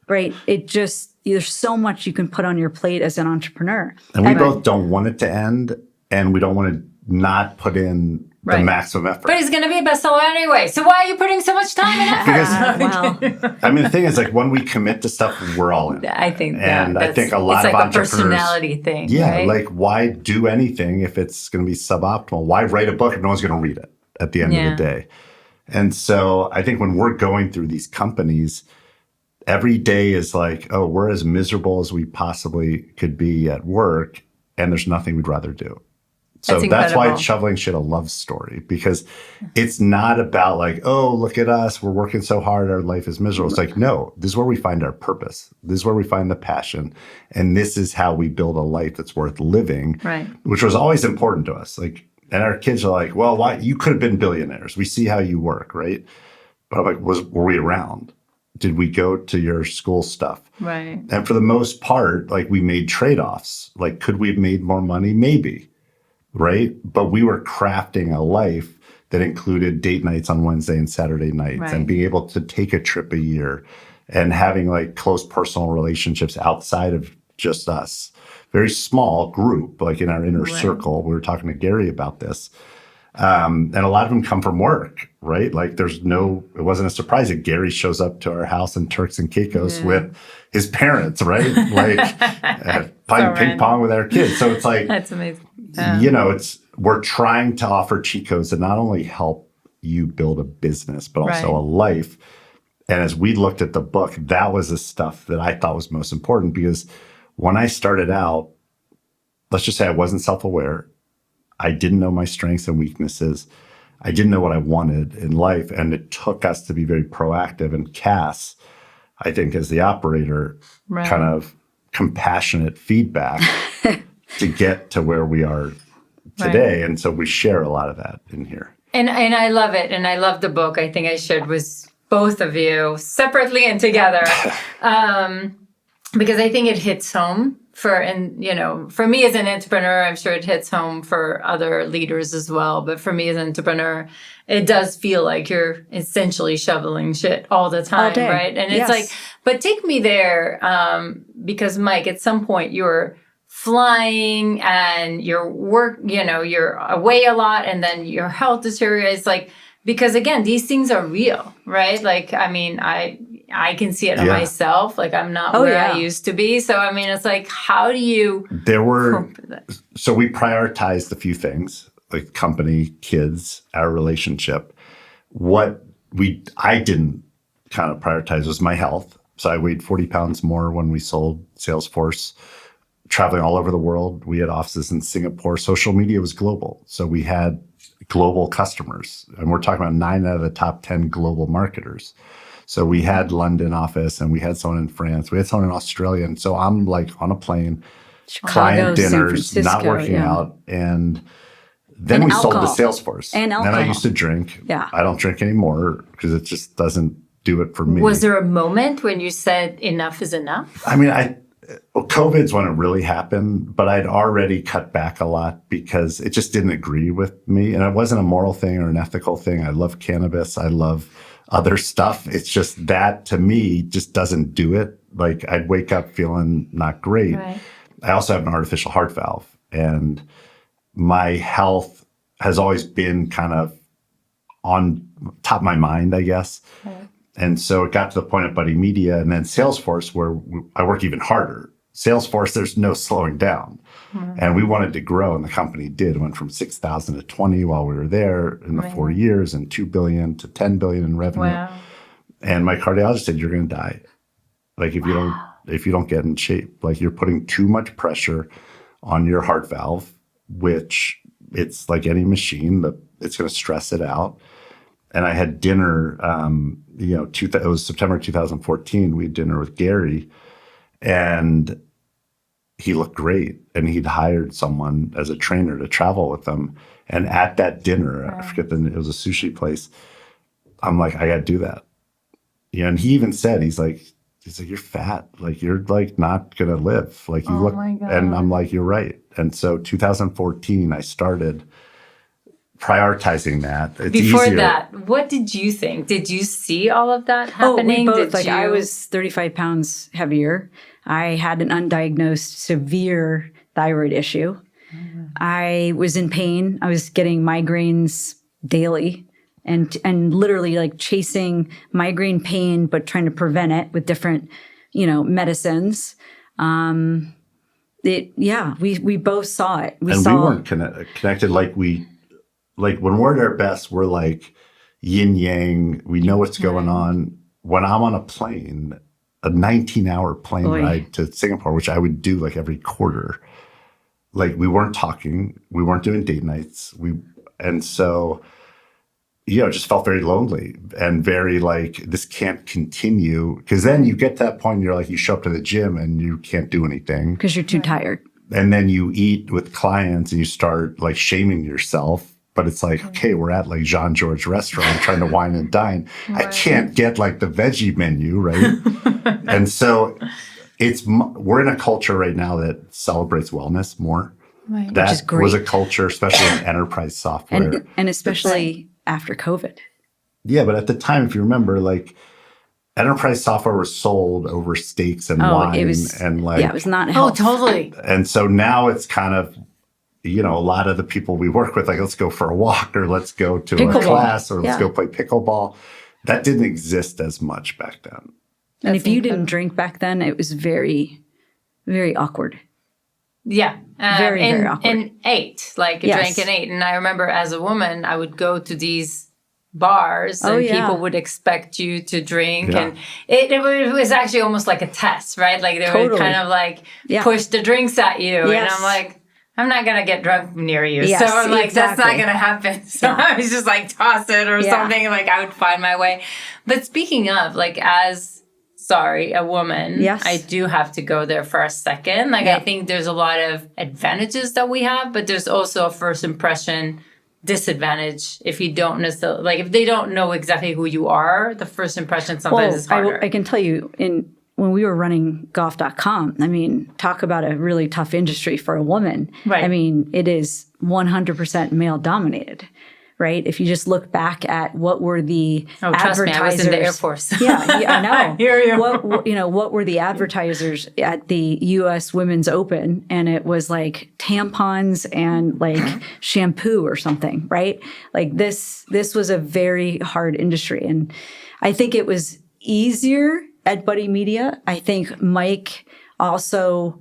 Right? There's so much you can put on your plate as an entrepreneur. And we both don't want it to end, and we don't want to not put in the maximum effort. But it's going to be a bestseller anyway. So why are you putting so much time and effort? I mean, the thing is, like, when we commit to stuff, we're all in. I think I think a lot of entrepreneurs, it's like a personality thing. Yeah, right? like, why do anything if it's going to be suboptimal? Why write a book if no one's going to read it at the end of the day? And so I think when we're going through these companies, every day is like, oh, we're as miserable as we possibly could be at work, and there's nothing we'd rather do. So that's why Shoveling Shit a love story, because it's not about like, oh, look at us, we're working so hard, our life is miserable. It's like, no, this is where we find our purpose. This is where we find the passion. And this is how we build a life that's worth living, which was always important to us. Like, and our kids are like, well, why? You could have been billionaires. We see how you work, right? But I'm like, were we around? did we go to your school stuff? Right. And for the most part, like we made trade-offs. Like, could we have made more money? Maybe, right? But we were crafting a life that included date nights on Wednesday and Saturday nights and being able to take a trip a year and having like close personal relationships outside of just us. Very small group, like in our inner circle. We were talking to Gary about this. And a lot of them come from work, right? Like it wasn't a surprise that Gary shows up to our house in Turks and Caicos with his parents, right? Like playing ping pong with our kids. So it's like, that's amazing. We're trying to offer cheat codes that not only help you build a business, but also a life. And as we looked at the book, that was the stuff that I thought was most important, because when I started out, let's just say I wasn't self-aware. I didn't know my strengths and weaknesses. I didn't know what I wanted in life. And it took us to be very proactive. And Kass, I think, as the operator, kind of compassionate feedback to get to where we are today. And so we share a lot of that in here. And I love it. And I love the book. I think I shared with both of you separately and together. Because I think it hits home for me as an entrepreneur. I'm sure it hits home for other leaders as well. But for me as an entrepreneur, it does feel like you're essentially shoveling shit all the time, right? And it's like, but take me there, because Mike, at some point you're flying and you're you're away a lot, and then your health deteriorates. Like, because again, these things are real, right? Like, I mean, I can see it on myself. Like, I'm not where I used to be. So, I mean, it's like, how do you... So we prioritized a few things, like company, kids, our relationship. What I didn't kind of prioritize was my health. So I weighed 40 pounds more when we sold Salesforce, traveling all over the world. We had offices in Singapore. Social media was global. So we had global customers. And we're talking about 9 out of the top 10 global marketers. So we had London office, and we had someone in France. We had someone in Australia. And so I'm like on a plane, Chicago, client dinners, San Francisco, not working out. And then we sold to Salesforce. And alcohol. Then I used to drink. Yeah. I don't drink anymore because it just doesn't do it for me. Was there a moment when you said enough is enough? I mean, COVID's when it really happened, but I'd already cut back a lot because it just didn't agree with me. And it wasn't a moral thing or an ethical thing. I love cannabis. I love other stuff. It's just that, to me, just doesn't do it. Like, I'd wake up feeling not great. Right. I also have an artificial heart valve, and my health has always been kind of on top of my mind, I guess. Right. And so it got to the point at Buddy Media and then Salesforce where I work even harder. Salesforce, there's no slowing down. And we wanted to grow, and the company did. It went from 6,000 to 20 while we were there in the 4 years, and 2 billion to 10 billion in revenue. Wow. And my cardiologist said, you're going to die. Like, if you don't get in shape, like, you're putting too much pressure on your heart valve, which it's like any machine, that it's going to stress it out. And I had dinner, it was September 2014. We had dinner with Gary, and he looked great. And he'd hired someone as a trainer to travel with him. And at that dinner, I forget it was a sushi place. I'm like, I got to do that. Yeah. And he even said, he's like, you're fat. Like, you're like not going to live. Like, you look. My God. And I'm like, you're right. And so 2014, I started prioritizing that. It's Before easier. that, what did you think? Did you see all of that happening? Oh, we both. I was 35 pounds heavier. I had an undiagnosed severe thyroid issue. I was in pain. I was getting migraines daily and literally like chasing migraine pain, but trying to prevent it with different, medicines. We both saw it. We weren't connected like when we're at our best, we're like yin yang. We know what's going on. When I'm on a plane, a 19-hour plane ride to Singapore, which I would do like every quarter, like, we weren't talking, we weren't doing date nights. And so, it just felt very lonely and very like, this can't continue. Because then you get to that point, you're like, you show up to the gym and you can't do anything. Because you're too tired. And then you eat with clients and you start like shaming yourself but it's like, okay, we're at like Jean-Georges restaurant trying to wine and dine. I can't get like the veggie menu, right? And so we're in a culture right now that celebrates wellness more. Right. That Which is great. was a culture, especially in enterprise software. And especially after COVID. Yeah, but at the time, if you remember, like enterprise software was sold over steaks and wine, it was not health. Totally. And so now it's kind of, a lot of the people we work with, like, let's go for a walk or let's go to a class or let's go play pickleball. That didn't exist as much back then. And if you didn't drink back then, it was very, very awkward. Yeah. Very awkward. And ate, like drank and ate. And I remember as a woman, I would go to these bars and people would expect you to drink. And it was actually almost like a test, right? Like they would kind of like push the drinks at you. And I'm like, I'm not going to get drunk near you. So I'm like, that's not going to happen. So I was just like, toss it or something. Like I would find my way. But speaking of, like a woman, I do have to go there for a second. Like I think there's a lot of advantages that we have, but there's also a first impression disadvantage if you don't necessarily, like if they don't know exactly who you are, the first impression sometimes is harder. I can tell you when we were running golf.com, I mean, talk about a really tough industry for a woman. Right. I mean, it is 100% male dominated, right? If you just look back at what were the advertisers. Trust me, I was in the Air Force. Yeah, I know. I hear you. What were the advertisers at the U.S. Women's Open? And it was like tampons and like shampoo or something, right? Like this was a very hard industry. And I think it was easier at Buddy Media. I think Mike also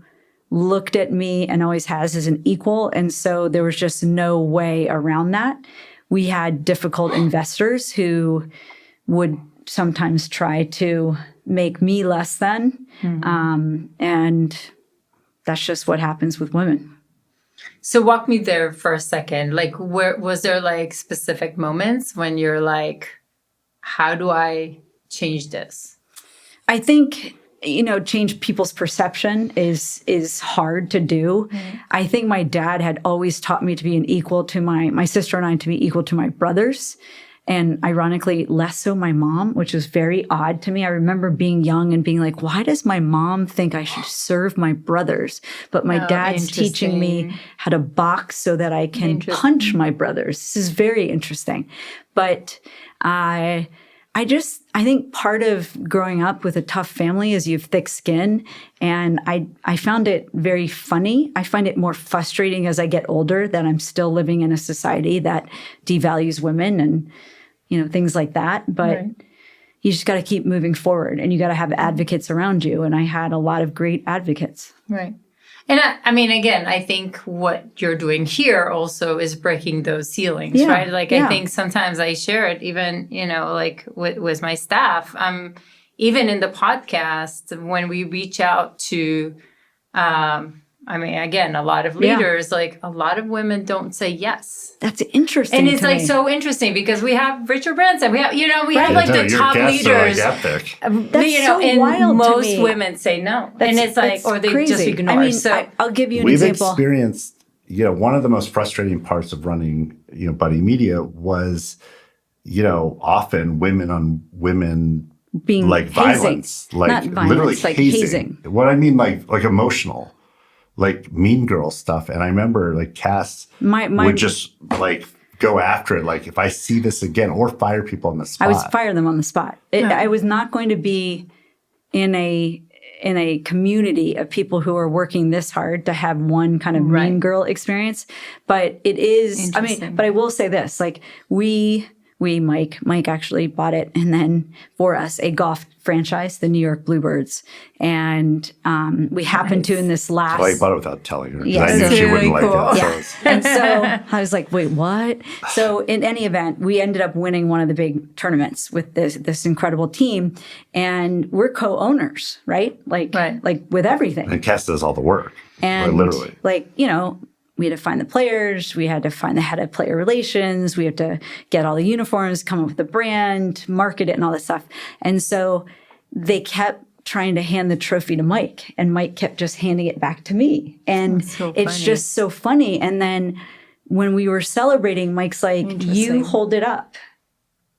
looked at me and always has as an equal. And so there was just no way around that. We had difficult investors who would sometimes try to make me less than. And that's just what happens with women. So walk me there for a second. Like, where was there like specific moments when you're like, how do I change this? I think, change people's perception is hard to do. I think my dad had always taught me to be an equal to my sister and I, to be equal to my brothers. And ironically, less so my mom, which was very odd to me. I remember being young and being like, why does my mom think I should serve my brothers? But my dad's teaching me how to box so that I can punch my brothers. This is very interesting. But I think part of growing up with a tough family is you have thick skin. And I found it very funny. I find it more frustrating as I get older that I'm still living in a society that devalues women and, things like that. But you just got to keep moving forward and you got to have advocates around you. And I had a lot of great advocates. Right. And I mean, again, I think what you're doing here also is breaking those ceilings, right? Like, I think sometimes I share it even, like with my staff. Even in the podcast, when we reach out to, again, a lot of leaders, like a lot of women don't say yes. That's interesting. And it's like so interesting because we have Richard Branson. We have, have like the top leaders. That's so wild to me. Most women say no. And it's like, or they just ignore. I mean, I'll give you an example. We've experienced, one of the most frustrating parts of running, Buddy Media was, often women on women being like violence, like not violence, literally like hazing. What I mean, like emotional. Like Mean Girl stuff. And I remember like Kass would just like go after it. Like if I see this again or fire people on the spot. I would fire them on the spot. I was not going to be in a community of people who are working this hard to have one kind of Mean Girl experience. But it is, but I will say this, like Mike actually bought it and then for us a golf franchise, the New York Bluebirds. And we happened to in this last... Well, I bought it without telling her. Yeah, I knew she really wouldn't cool. like it. Yeah. And so I was like, wait, what? So in any event, we ended up winning one of the big tournaments with this incredible team. And we're co-owners, right? Like with everything. And Kass does all the work. And literally. We had to find the players. We had to find the head of player relations. We had to get all the uniforms, come up with the brand, market it, and all this stuff. And so they kept trying to hand the trophy to Mike, and Mike kept just handing it back to me. And it's just so funny. And then when we were celebrating, Mike's like, you hold it up.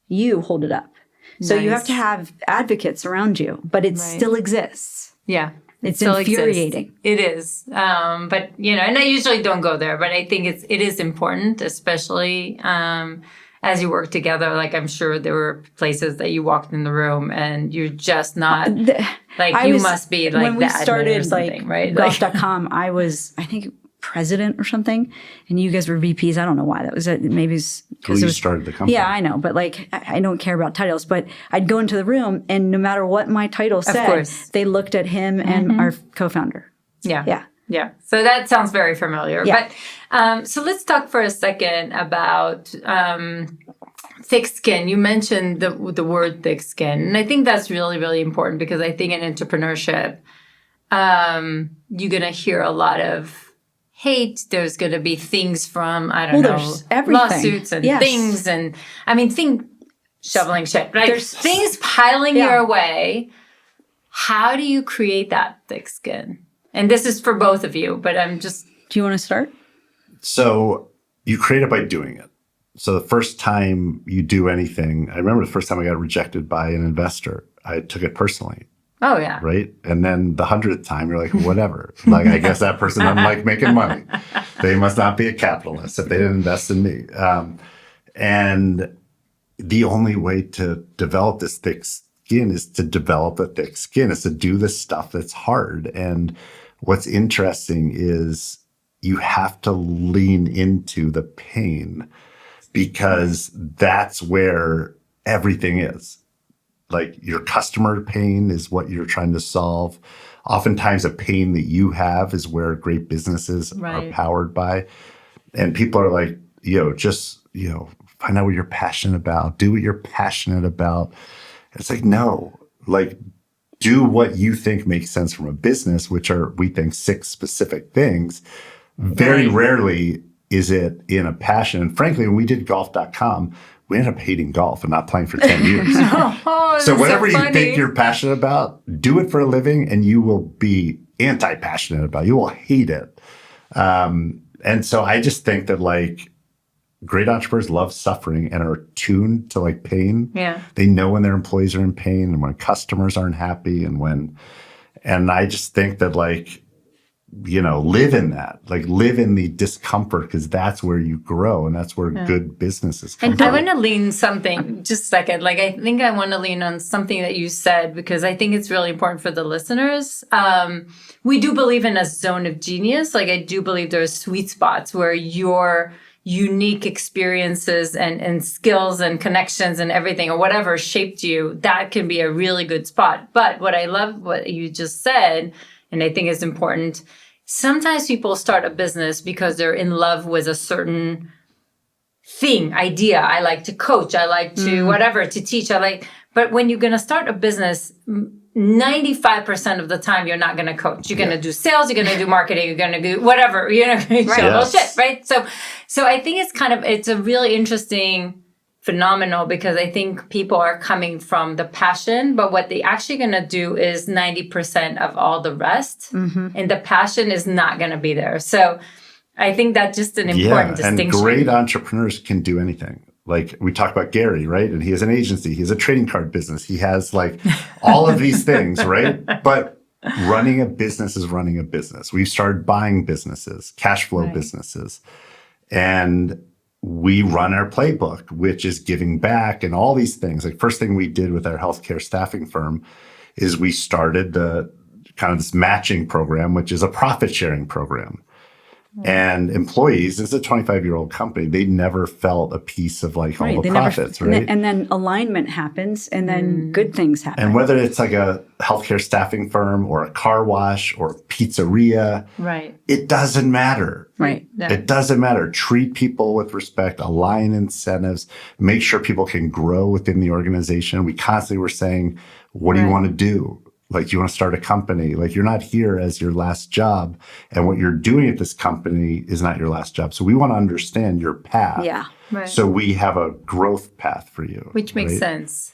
You hold it up. So you have to have advocates around you, but it still exists. Yeah. It's infuriating. It is. But, and I usually don't go there, but I think it is important, especially as you work together. Like, I'm sure there were places that you walked in the room and you're just not, must be like, when we started like right? golf.com, I was, I think, president or something, and you guys were VPs. I don't know why that was. Maybe it's because you started the company. Yeah, I know, but like I don't care about titles. But I'd go into the room, and no matter what my title said, they looked at him and our co-founder. Yeah. So that sounds very familiar. Yeah. But so let's talk for a second about thick skin. You mentioned the word thick skin, and I think that's really, really important because I think in entrepreneurship, you're gonna hear a lot of hate. There's going to be things from, I don't know, lawsuits and things. And I mean, shoveling shit, right? There's things piling your way. How do you create that thick skin? And this is for both of you, but I'm just... Do you want to start? So you create it by doing it. So the first time you do anything, I remember the first time I got rejected by an investor, I took it personally. Oh, yeah. Right? And then the 100th time, you're like, whatever. Like, I guess that person doesn't like making money. They must not be a capitalist if they didn't invest in me. And the only way to develop this thick skin is to develop a thick skin, is to do the stuff that's hard. And what's interesting is you have to lean into the pain because that's where everything is. Like your customer pain is what you're trying to solve. Oftentimes a pain that you have is where great businesses are powered by. And people are like, just, find out what you're passionate about. Do what you're passionate about. It's like, no, like do what you think makes sense from a business, which are, we think, 6 specific things. Very rarely is it in a passion. And frankly, when we did golf.com, we ended up hating golf and not playing for 10 years. So whatever you think you're passionate about, do it for a living and you will be anti-passionate about it. You will hate it. And so I just think that like great entrepreneurs love suffering and are tuned to like pain. Yeah. They know when their employees are in pain and when customers aren't happy and I just think that like, live in that, like live in the discomfort because that's where you grow and that's where good businesses come from. I want to lean something, just a second. Like, I think I want to lean on something that you said because I think it's really important for the listeners. We do believe in a zone of genius. Like, I do believe there are sweet spots where your unique experiences and skills and connections and everything or whatever shaped you, that can be a really good spot. But what I love what you just said, and I think is important, sometimes people start a business because they're in love with a certain thing, idea. I like to coach. I like to whatever, to teach. But when you're going to start a business, 95% of the time, you're not going to coach. You're going to do sales. You're going to do marketing. You're going to do whatever. You're going to show shit, right? So I think it's a really interesting phenomenal because I think people are coming from the passion, but what they actually going to do is 90% of all the rest. And the passion is not going to be there. So I think that's just an important distinction. And great entrepreneurs can do anything. Like we talked about Gary, right? And he has an agency. He has a trading card business. He has like all of these things, right? But running a business is running a business. We've started buying businesses, cash flow businesses. And we run our playbook, which is giving back and all these things. Like first thing we did with our healthcare staffing firm is we started the kind of this matching program, which is a profit sharing program. And employees, it's a 25-year-old company. They never felt a piece of like all the profits, right? And then alignment happens and then good things happen. And whether it's like a healthcare staffing firm or a car wash or a pizzeria, it doesn't matter. Right. Yeah. It doesn't matter. Treat people with respect, align incentives, make sure people can grow within the organization. We constantly were saying, what do you want to do? Like, you want to start a company. Like, you're not here as your last job. And what you're doing at this company is not your last job. So we want to understand your path. Yeah. Right. So we have a growth path for you. Which makes sense.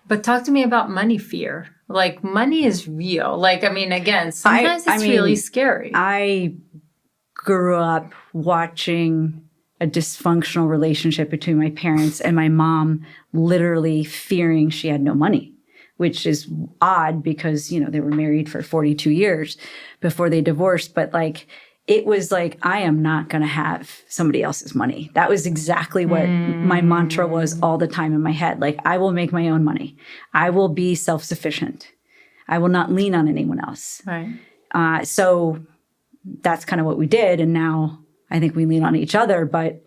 But talk to me about money fear. Like, money is real. Like, I mean, again, sometimes it's really scary. I grew up watching a dysfunctional relationship between my parents and my mom literally fearing she had no money, which is odd because, they were married for 42 years before they divorced. But like, it was like, I am not going to have somebody else's money. That was exactly what my mantra was all the time in my head. Like, I will make my own money. I will be self-sufficient. I will not lean on anyone else. Right. So that's kind of what we did. And now I think we lean on each other. But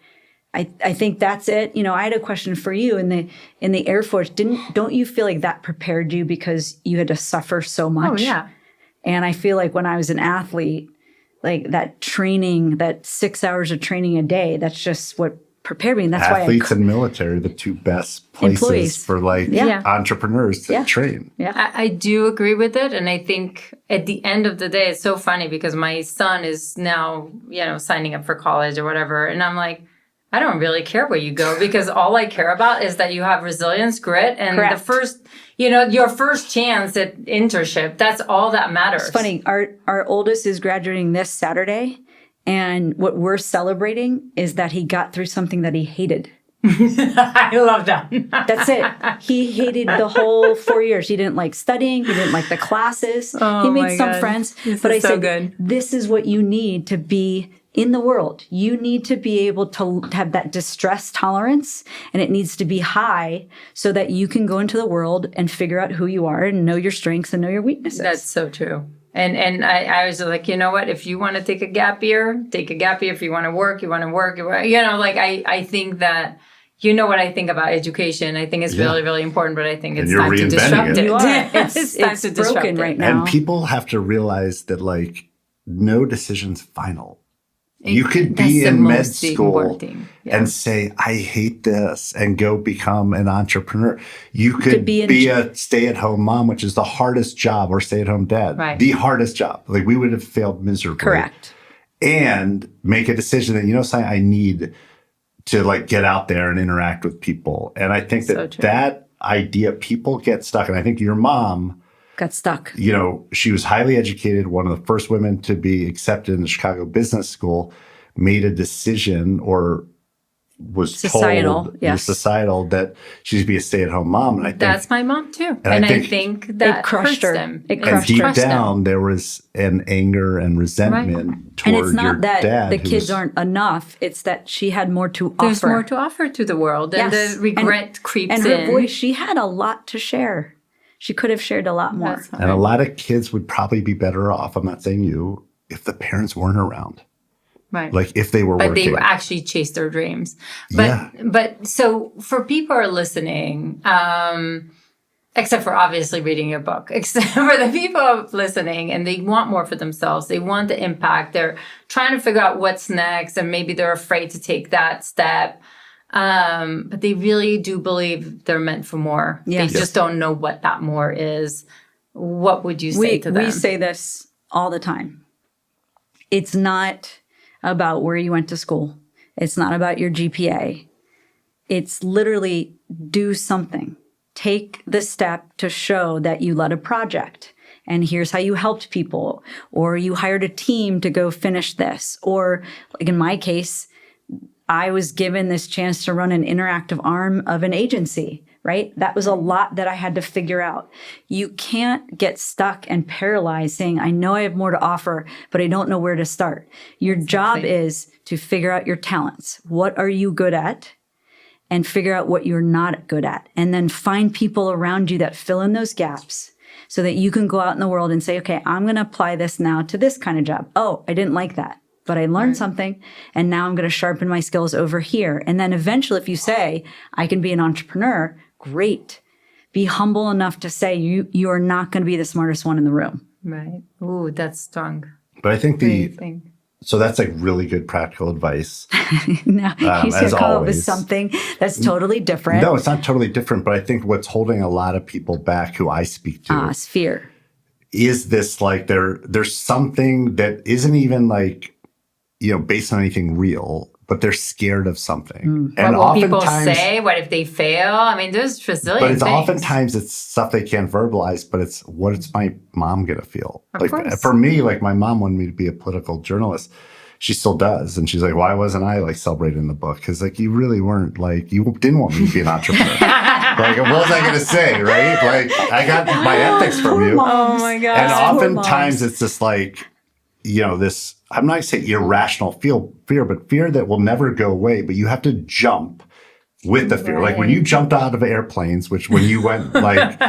I think that's it. I had a question for you in the Air Force. Don't you feel like that prepared you because you had to suffer so much? Oh, yeah. And I feel like when I was an athlete, like that training, that 6 hours of training a day, that's just what prepared me. And that's Athletes why and military are the two best places employees. for entrepreneurs to train. Yeah. I do agree with it. And I think at the end of the day, it's so funny because my son is now, signing up for college or whatever. And I'm like, I don't really care where you go because all I care about is that you have resilience, grit, and Correct. the first, your first chance at internship. That's all that matters. It's funny. Our oldest is graduating this Saturday. And what we're celebrating is that he got through something that he hated. I love that. That's it. He hated the whole 4 years. He didn't like studying. He didn't like the classes. Oh, he my made some God. friends. This but is I so said, good. This is what you need to be in the world. You need to be able to have that distress tolerance, and it needs to be high so that you can go into the world and figure out who you are and know your strengths and know your weaknesses. That's so true. And I was like, you know what? If you want to take a gap year, take a gap year. If you want to work, you want to work. I think that, what I think about education. I think it's really, really important, but I think it's you're time to reinventing disrupt it. it. You are. It's time to disrupt broken it. right now. And people have to realize that like no decision's final. You could That's be the in med most school important thing. Yeah. and say, I hate this, and go become an entrepreneur. You could be a stay-at-home mom, which is the hardest job, or stay-at-home dad. Right. The hardest job. Like, we would have failed miserably. Correct. And make a decision that, something I need to like get out there and interact with people. And I think that idea, people get stuck. And I think your mom got stuck. She was highly educated, one of the first women to be accepted in the Chicago Business School, made a decision or was told societal that she should be a stay-at-home mom. And I think that's my mom too. And I think that it crushed her. them. It and crushed deep her. down, there was an anger and resentment toward and it's not your that dad. the kids aren't enough. It's that she had more to offer. There's more to offer to the world. And the regret creeps in. And her voice, she had a lot to share. She could have shared a lot more. And a lot of kids would probably be better off, I'm not saying you, if the parents weren't around. Right. Like if they were working. But they actually chased their dreams. But so for people who are listening, except for obviously reading your book, except for the people listening and they want more for themselves, they want the impact, they're trying to figure out what's next and maybe they're afraid to take that step. But they really do believe they're meant for more. Yes. They just don't know what that more is. What would you say to them? We say this all the time. It's not about where you went to school. It's not about your GPA. It's literally do something. Take the step to show that you led a project. And here's how you helped people. Or you hired a team to go finish this. Or like in my case, I was given this chance to run an interactive arm of an agency, right? That was a lot that I had to figure out. You can't get stuck and paralyzed saying, I know I have more to offer, but I don't know where to start. Your job is to figure out your talents. What are you good at? And figure out what you're not good at. And then find people around you that fill in those gaps so that you can go out in the world and say, okay, I'm going to apply this now to this kind of job. Oh, I didn't like that. But I learned something, and now I'm going to sharpen my skills over here. And then eventually, if you say, I can be an entrepreneur, great. Be humble enough to say you are not going to be the smartest one in the room. Right. Ooh, that's strong. But I think so that's like really good practical advice. Now, he's going to come up with something that's totally different. No, it's not totally different. But I think what's holding a lot of people back who I speak to is fear. Is this like there's something that isn't even like, based on anything real, but they're scared of something. And what will people say? What if they fail? I mean, there's resilient But it's things. oftentimes it's stuff they can't verbalize, but it's what's my mom going to feel? Of course. For me, like my mom wanted me to be a political journalist. she still does. And she's like, why wasn't I like celebrated in the book? Because like, you really weren't like, you didn't want me to be an entrepreneur. Like, what was I going to say, right? Like, I got my ethics from you. Oh my God. And oftentimes it's just like, this, I'm not going to say irrational fear, but fear that will never go away, but you have to jump with the fear. Like when you jumped out of airplanes, which when you went like,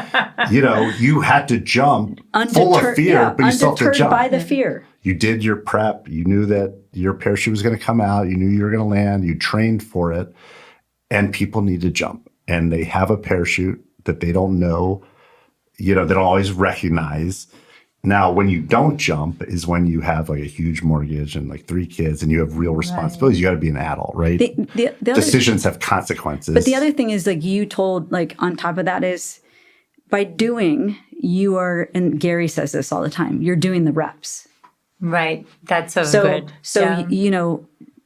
you had to jump full of fear, but you still have to jump. By the fear. You did your prep. You knew that your parachute was going to come out. You knew you were going to land. You trained for it. And people need to jump. And they have a parachute that they don't know, they don't always recognize. Now, when you don't jump is when you have like a huge mortgage and like 3 kids and you have real responsibilities. You got to be an adult, right? The Decisions have consequences. But the other thing is like you told, like on top of that is by doing, you are, and Gary says this all the time, you're doing the reps. Right. That's so good. So,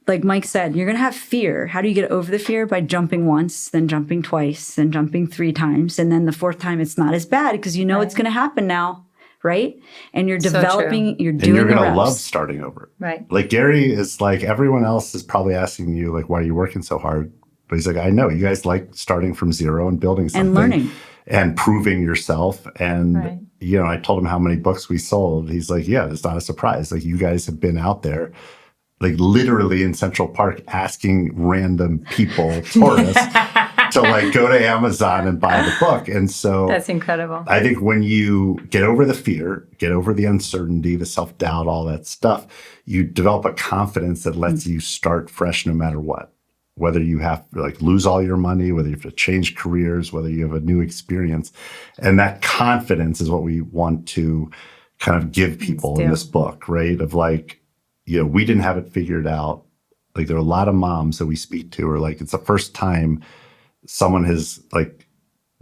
like Mike said, you're going to have fear. How do you get over the fear? By jumping once, then jumping twice, then jumping 3 times. And then the 4th time, it's not as bad because it's going to happen now. Right. And you're developing, you're doing the reps. And you're going to love starting over. Right. Like Gary is like, everyone else is probably asking you, like, why are you working so hard? But he's like, I know you guys like starting from zero and building something. And learning. And proving yourself. And, I told him how many books we sold. He's like, yeah, it's not a surprise. Like you guys have been out there, like literally in Central Park asking random people, tourists, to like go to Amazon and buy the book. And so that's incredible. I think when you get over the fear, get over the uncertainty, the self-doubt, all that stuff, you develop a confidence that lets you start fresh no matter what. Whether you have to like lose all your money, whether you have to change careers, whether you have a new experience. And that confidence is what we want to kind of give people in this book, right? Of like, we didn't have it figured out. Like there are a lot of moms that we speak to are like, it's the first time someone has like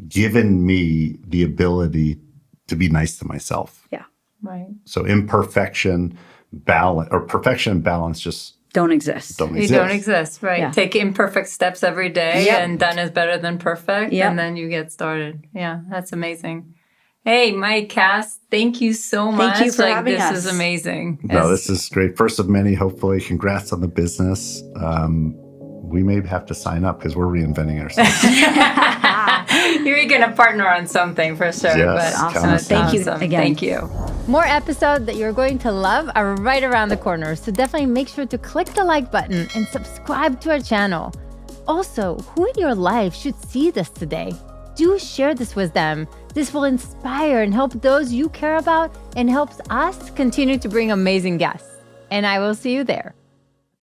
given me the ability to be nice to myself. Yeah. Right. So imperfection, balance, or perfection and balance just don't exist. You don't exist, right? Yeah. Take imperfect steps every day, and done is better than perfect, Yep. and then you get started. Yeah, that's amazing. Hey, Mike, Kass, thank you so much. Thank you for having this us. is amazing. No, this is great. First of many, hopefully. Congrats on the business. We may have to sign up because we're reinventing ourselves. You're going to partner on something for sure. Yes, but awesome. Thank you again. Thank you. More episodes that you're going to love are right around the corner, so definitely make sure to click the like button and subscribe to our channel. Also, who in your life should see this today? Do share this with them. This will inspire and help those you care about and helps us continue to bring amazing guests. And I will see you there.